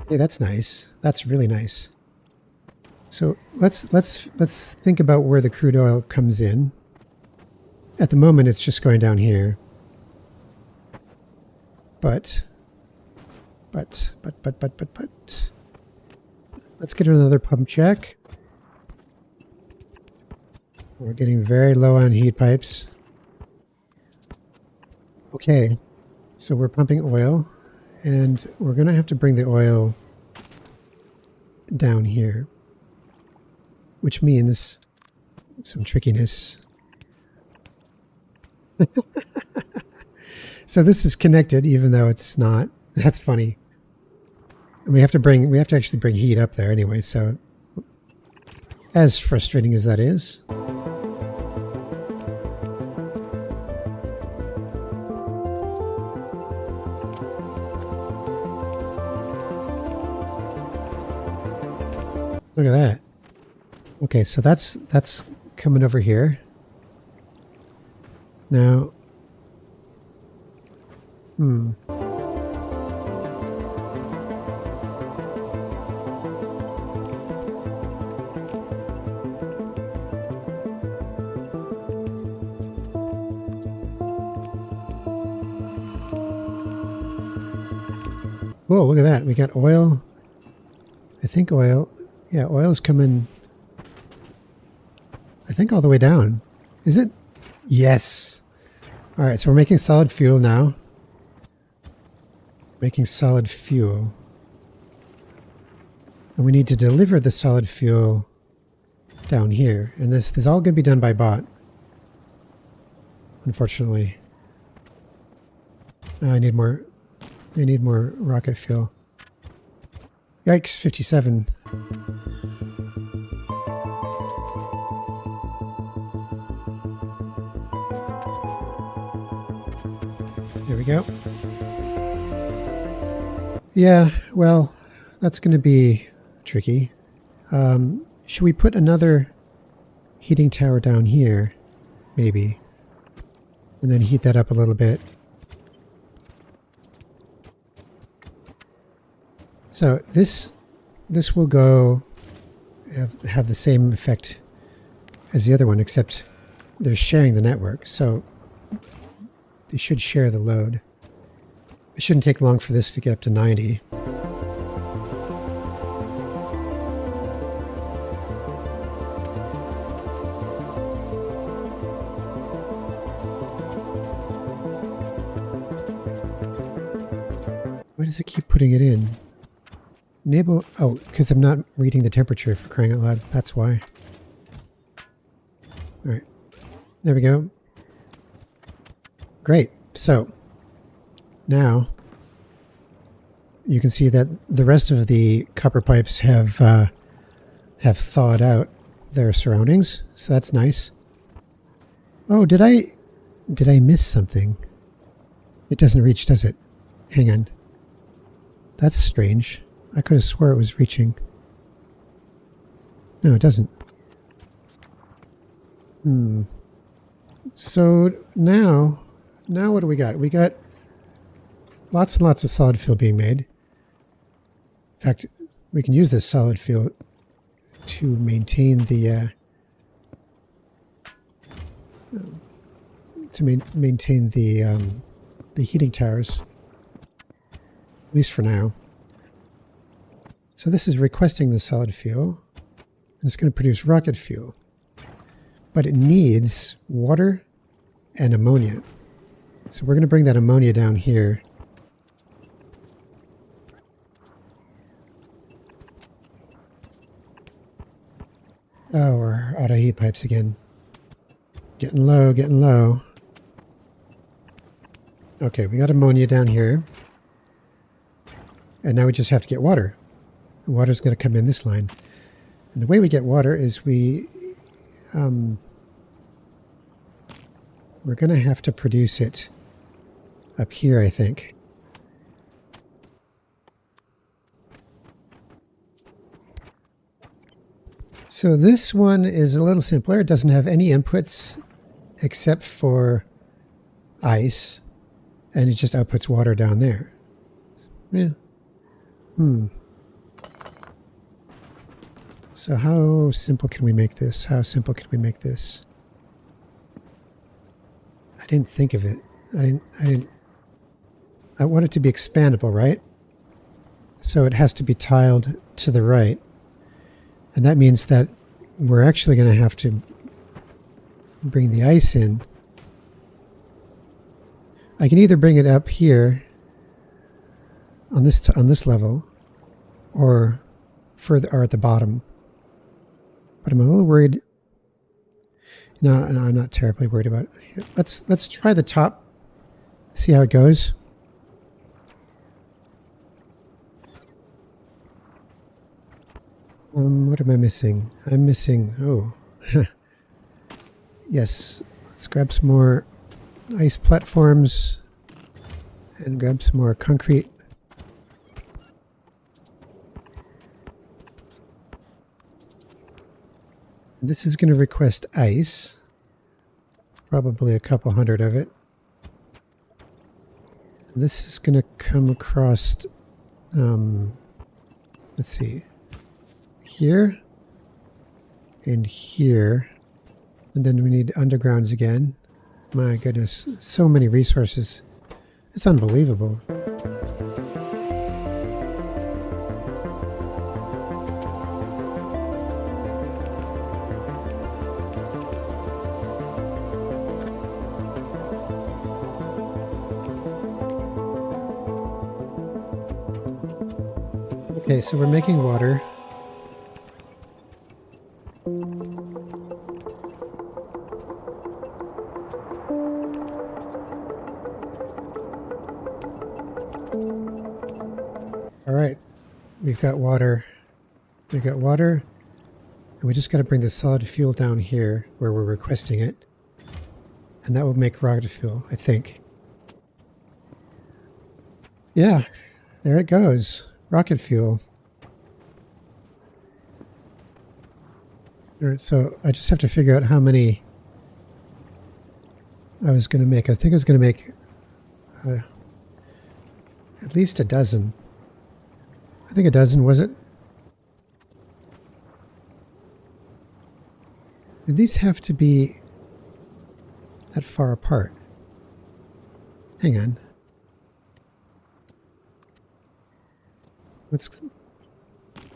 Hey, that's nice. That's really nice. So let's think about where the crude oil comes in. At the moment, it's just going down here. But. Let's get another pump check. We're getting very low on heat pipes. Okay, so we're pumping oil, and we're going to have to bring the oil down here, which means some trickiness. So this is connected, even though it's not. That's funny. And we have to actually bring heat up there anyway, so as frustrating as that is. Look at that. Okay, so that's coming over here. Now, whoa, look at that. We got oil. I think oil. Yeah, oil is coming, I think, all the way down. Is it? Yes. All right, so we're making solid fuel now. Making solid fuel. And we need to deliver the solid fuel down here. And this is all going to be done by bot. Unfortunately. I need more rocket fuel. Yikes, 57. There we go. Yeah, well, that's going to be tricky. Should we put another heating tower down here? Maybe. And then heat that up a little bit. So this will go have the same effect as the other one, except they're sharing the network, so they should share the load. It shouldn't take long for this to get up to 90. Why does it keep putting it in? Enable, oh, because I'm not reading the temperature, for crying out loud. That's why. All right, there we go. Great. So now you can see that the rest of the copper pipes have thawed out their surroundings. So that's nice. Oh, did I miss something? It doesn't reach, does it? Hang on. That's strange. I could have swore it was reaching. No, it doesn't. So now what do we got? We got lots and lots of solid fuel being made. In fact, we can use this solid fuel to maintain the maintain the heating towers, at least for now. So this is requesting the solid fuel, and it's going to produce rocket fuel. But it needs water and ammonia. So we're going to bring that ammonia down here. Oh, we're out of heat pipes again. Getting low, getting low. Okay, we got ammonia down here. And now we just have to get water. Water's going to come in this line. And the way we get water is we're going to have to produce it up here, I think. So this one is a little simpler. It doesn't have any inputs except for ice, and it just outputs water down there. Yeah. So how simple can we make this? How simple can we make this? I didn't think of it. I want it to be expandable, right? So it has to be tiled to the right. And that means that we're actually going to have to bring the ice in. I can either bring it up here on this level, or further, or at the bottom. But I'm a little worried. No, I'm not terribly worried about it. Let's try the top. See how it goes. What am I missing? I'm missing. Oh, yes. Let's grab some more ice platforms and grab some more concrete. This is going to request ice. Probably a couple hundred of it. This is going to come across, let's see, here and here. And then we need undergrounds again. My goodness, so many resources. It's unbelievable. Okay, so we're making water. All right, we've got water. We've got water, and we just got to bring the solid fuel down here where we're requesting it. And that will make rocket fuel, I think. Yeah, there it goes. Rocket fuel. All right, so I just have to figure out how many I was going to make. I think I was going to make at least a dozen. I think a dozen, was it? Did these have to be that far apart? Hang on.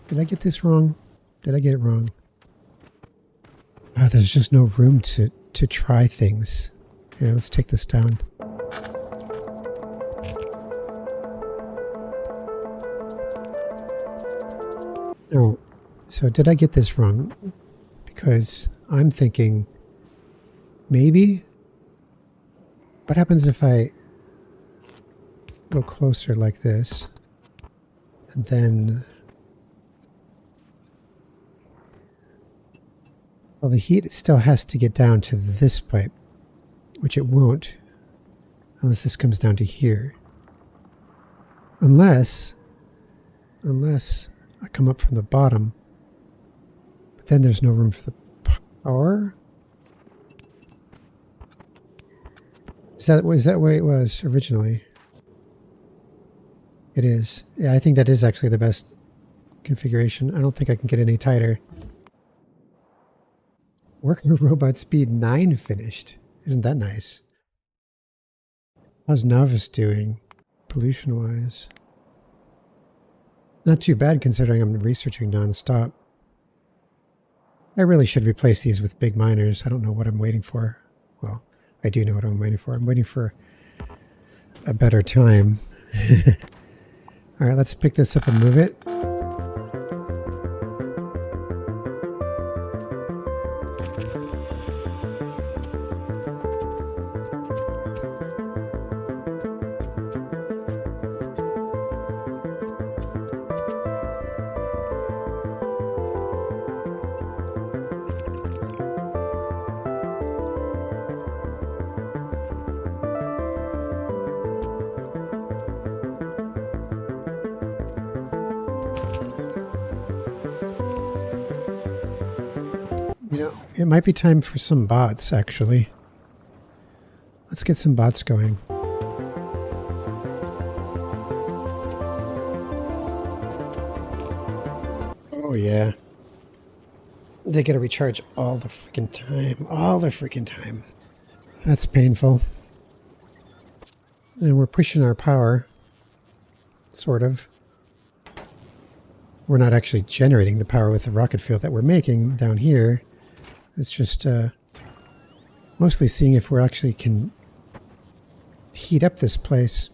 Did I get this wrong? Did I get it wrong? Oh, there's just no room to try things. Here, let's take this down. Oh, so did I get this wrong? Because I'm thinking maybe. What happens if I go closer like this? And then, well, the heat still has to get down to this pipe, which it won't unless this comes down to here. Unless I come up from the bottom, but then there's no room for the power. Is that the way it was originally? It is. Yeah, I think that is actually the best configuration. I don't think I can get any tighter. Worker robot speed 9 finished. Isn't that nice? How's Novice doing, pollution-wise? Not too bad considering I'm researching non-stop. I really should replace these with big miners. I don't know what I'm waiting for. Well, I do know what I'm waiting for. I'm waiting for a better time. All right, let's pick this up and move it. You know, it might be time for some bots, actually. Let's get some bots going. Oh, yeah. They gotta recharge all the freaking time. All the freaking time. That's painful. And we're pushing our power. Sort of. We're not actually generating the power with the rocket fuel that we're making down here. It's just mostly seeing if we actually can heat up this place.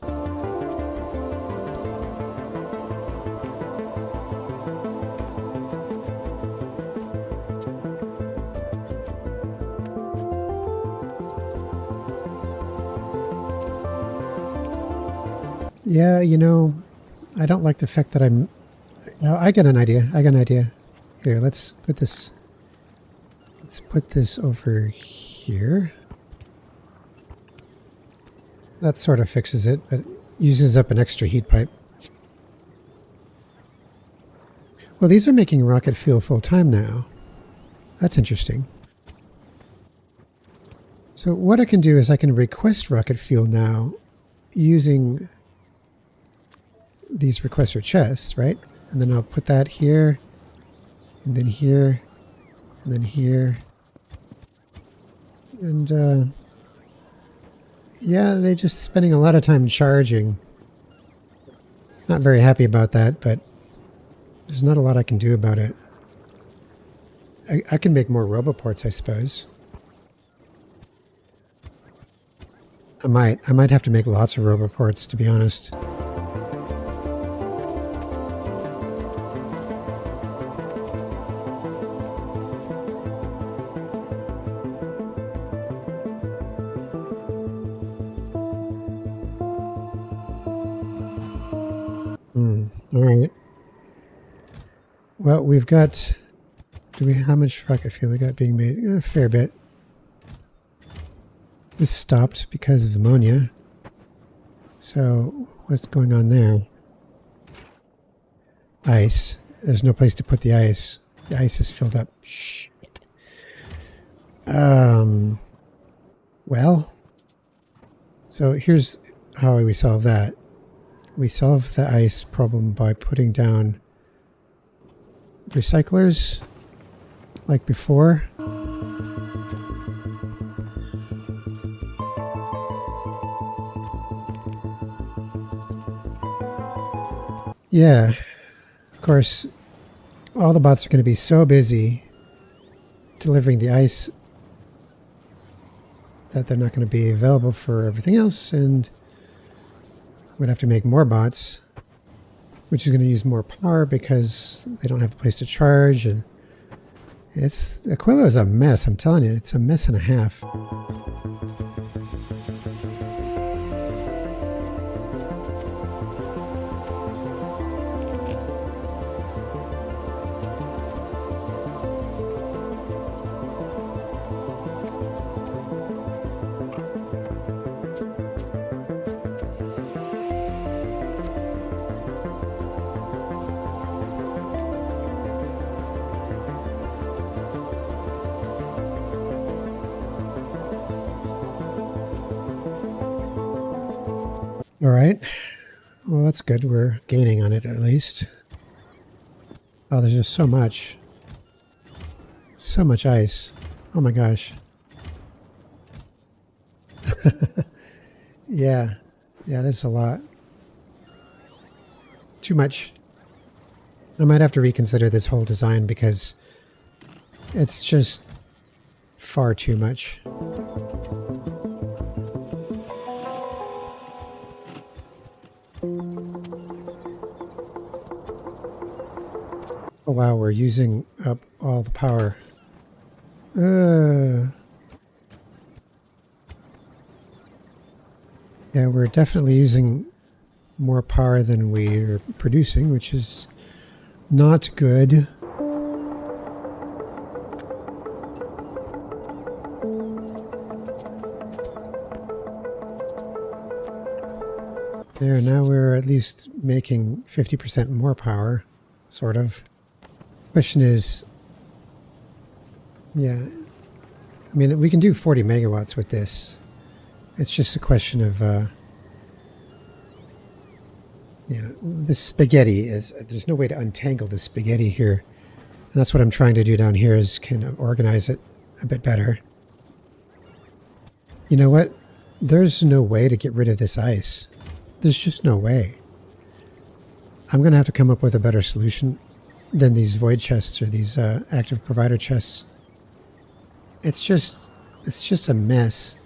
Yeah, you know, I don't like the fact that I'm... Oh, I got an idea. Here, let's put this... Let's put this over here. That sort of fixes it, but uses up an extra heat pipe. Well, these are making rocket fuel full time now. That's interesting. So what I can do is I can request rocket fuel now using these requester chests, right? And then I'll put that here, and then here, and then here. And yeah, they're just spending a lot of time charging. Not very happy about that, but there's not a lot I can do about it. I can make more roboports, I suppose. I might have to make lots of roboports, to be honest. All right. Well, we've got... how much rocket fuel we got being made? A fair bit. This stopped because of ammonia. So, what's going on there? Ice. There's no place to put the ice. The ice is filled up. Shit. Well. So, here's how we solve that. We solve the ice problem by putting down recyclers like before. Yeah, of course, all the bots are going to be so busy delivering the ice that they're not going to be available for everything else, and we'd have to make more bots, which is going to use more power because they don't have a place to charge. And Aquila is a mess, I'm telling you. It's a mess and a half. All right. Well, that's good. We're gaining on it at least. Oh, there's just so much. So much ice. Oh my gosh. Yeah. Yeah, that's a lot. Too much. I might have to reconsider this whole design because it's just far too much. Oh wow, we're using up all the power. Yeah, we're definitely using more power than we're producing, which is not good. There, now we're at least making 50% more power, sort of. Question is, Yeah. I mean, we can do 40 megawatts with this. It's just a question of, the spaghetti is, there's no way to untangle the spaghetti here. And that's what I'm trying to do down here is kind of organize it a bit better. You know what? There's no way to get rid of this ice. There's just no way. I'm going to have to come up with a better solution than these void chests or these active provider chests. It's just a mess.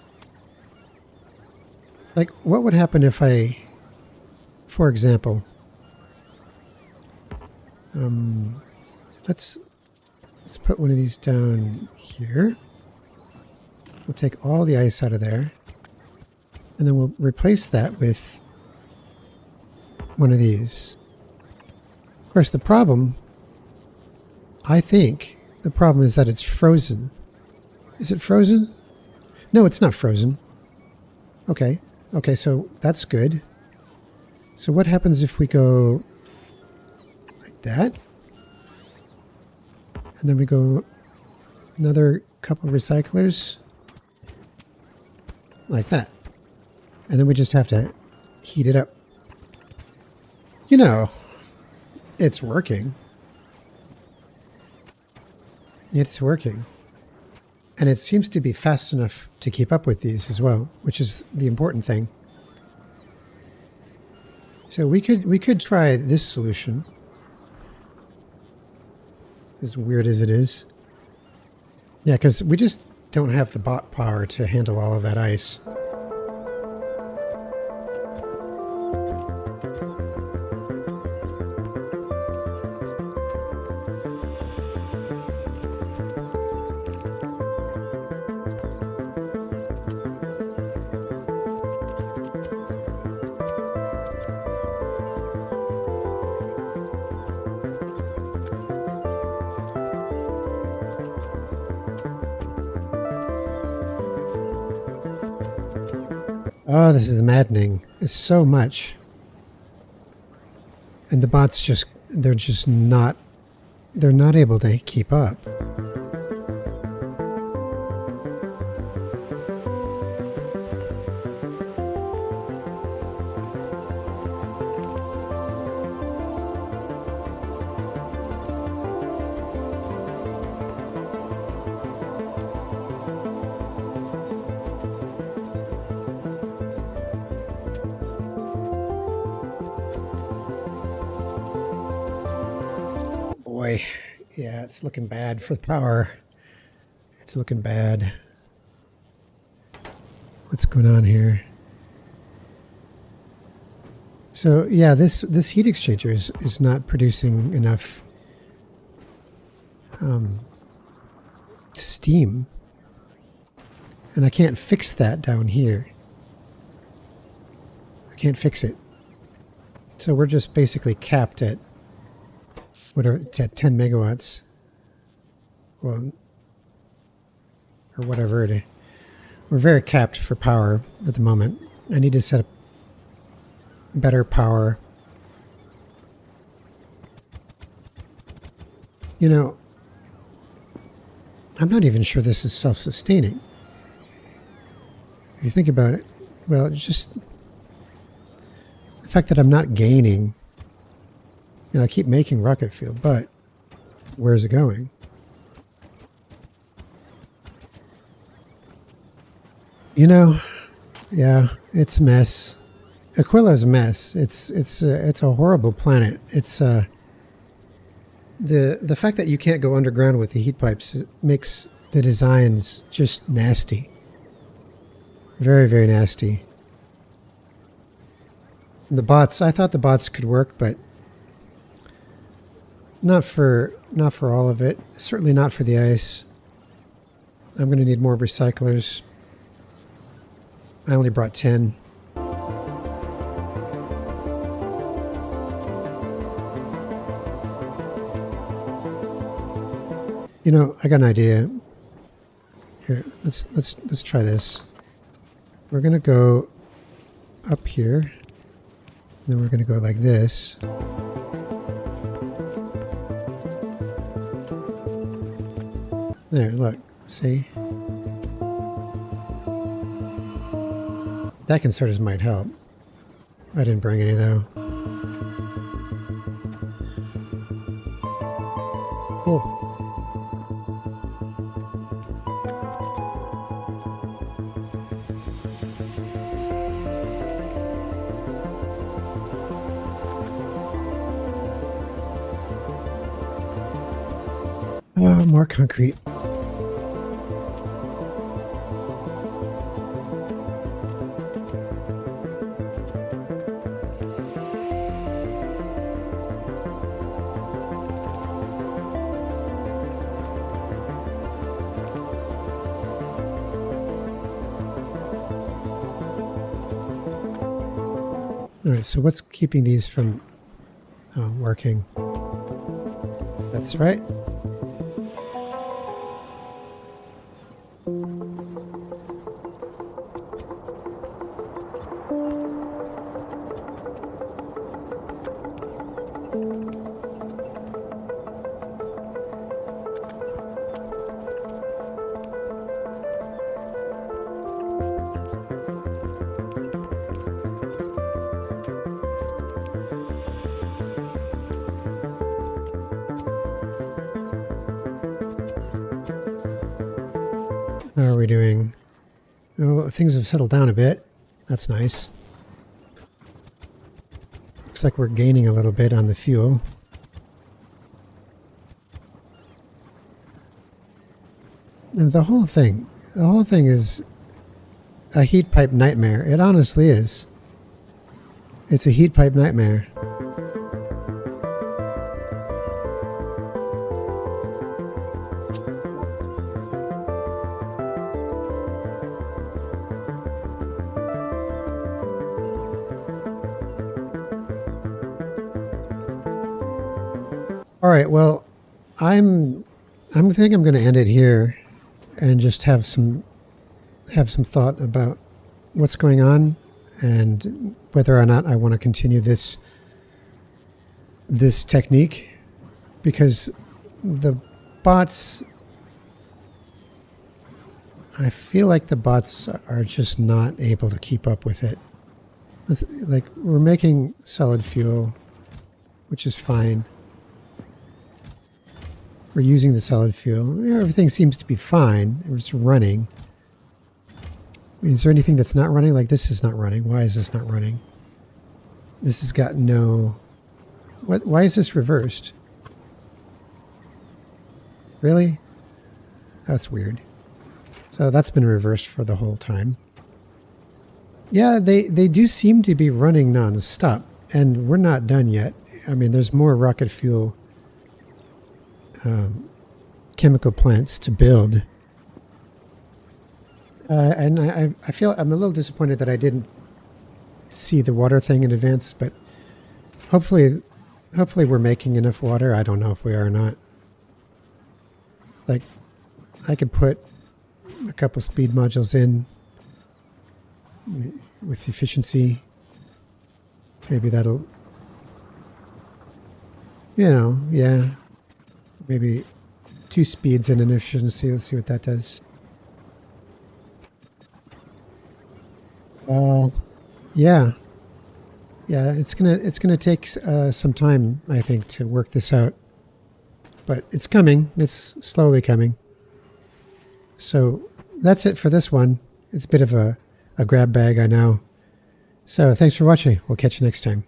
Like, what would happen if I, for example, let's put one of these down here. We'll take all the ice out of there, and then we'll replace that with one of these. Of course, the problem, I think, the problem is that it's frozen. Is it frozen? No, it's not frozen. Okay. Okay, so that's good. So what happens if we go like that? And then we go another couple of recyclers like that. And then we just have to heat it up. You know, it's working. It's working. And it seems to be fast enough to keep up with these as well, which is the important thing. So we could try this solution, as weird as it is. Yeah, because we just don't have the bot power to handle all of that ice. Oh, this is maddening. It's so much. And the bots they're not able to keep up. Boy, yeah, it's looking bad for the power. It's looking bad. What's going on here? So yeah, this heat exchanger is not producing enough steam, and I can't fix that down here. I can't fix it. So we're just basically capped at whatever, it's at 10 megawatts. Well, or whatever it is. We're very capped for power at the moment. I need to set up better power. You know, I'm not even sure this is self-sustaining. If you think about it, well, it's just the fact that I'm not gaining. You know, I keep making rocket fuel, but where's it going? You know, yeah, it's a mess. Aquila's a mess. It's a horrible planet. It's the fact that you can't go underground with the heat pipes makes the designs just nasty. Very, very nasty. And the bots, I thought the bots could work, but not for all of it. Certainly not for the ice. I'm going to need more recyclers. I only brought 10. You know, I got an idea. Here, let's try this. We're going to go up here. Then we're going to go like this. There, look. See? That concerters might help. I didn't bring any though. Cool. Oh, more concrete. All right, so what's keeping these from working? That's right. How are we doing? Oh, things have settled down a bit. That's nice. Looks like we're gaining a little bit on the fuel. And the whole thing is a heat pipe nightmare. It honestly is. It's a heat pipe nightmare. All right, well, I think I'm going to end it here and just have some thought about what's going on and whether or not I want to continue this technique, because the bots, I feel like the bots are just not able to keep up with it. Like, we're making solid fuel, which is fine. We're using the solid fuel. Everything seems to be fine. It's running. I mean, is there anything that's not running? Like, this is not running. Why is this not running? This has got no... What? Why is this reversed? Really? That's weird. So that's been reversed for the whole time. Yeah, they do seem to be running non-stop. And we're not done yet. I mean, there's more rocket fuel chemical plants to build. And I feel I'm a little disappointed that I didn't see the water thing in advance, but hopefully we're making enough water. I don't know if we are or not. Like, I could put a couple speed modules in with efficiency. Maybe that'll, yeah. Maybe 2 speeds and an efficiency. Let's see what that does. Yeah. Yeah, it's gonna take some time, I think, to work this out. But it's coming. It's slowly coming. So that's it for this one. It's a bit of a grab bag, I know. So thanks for watching. We'll catch you next time.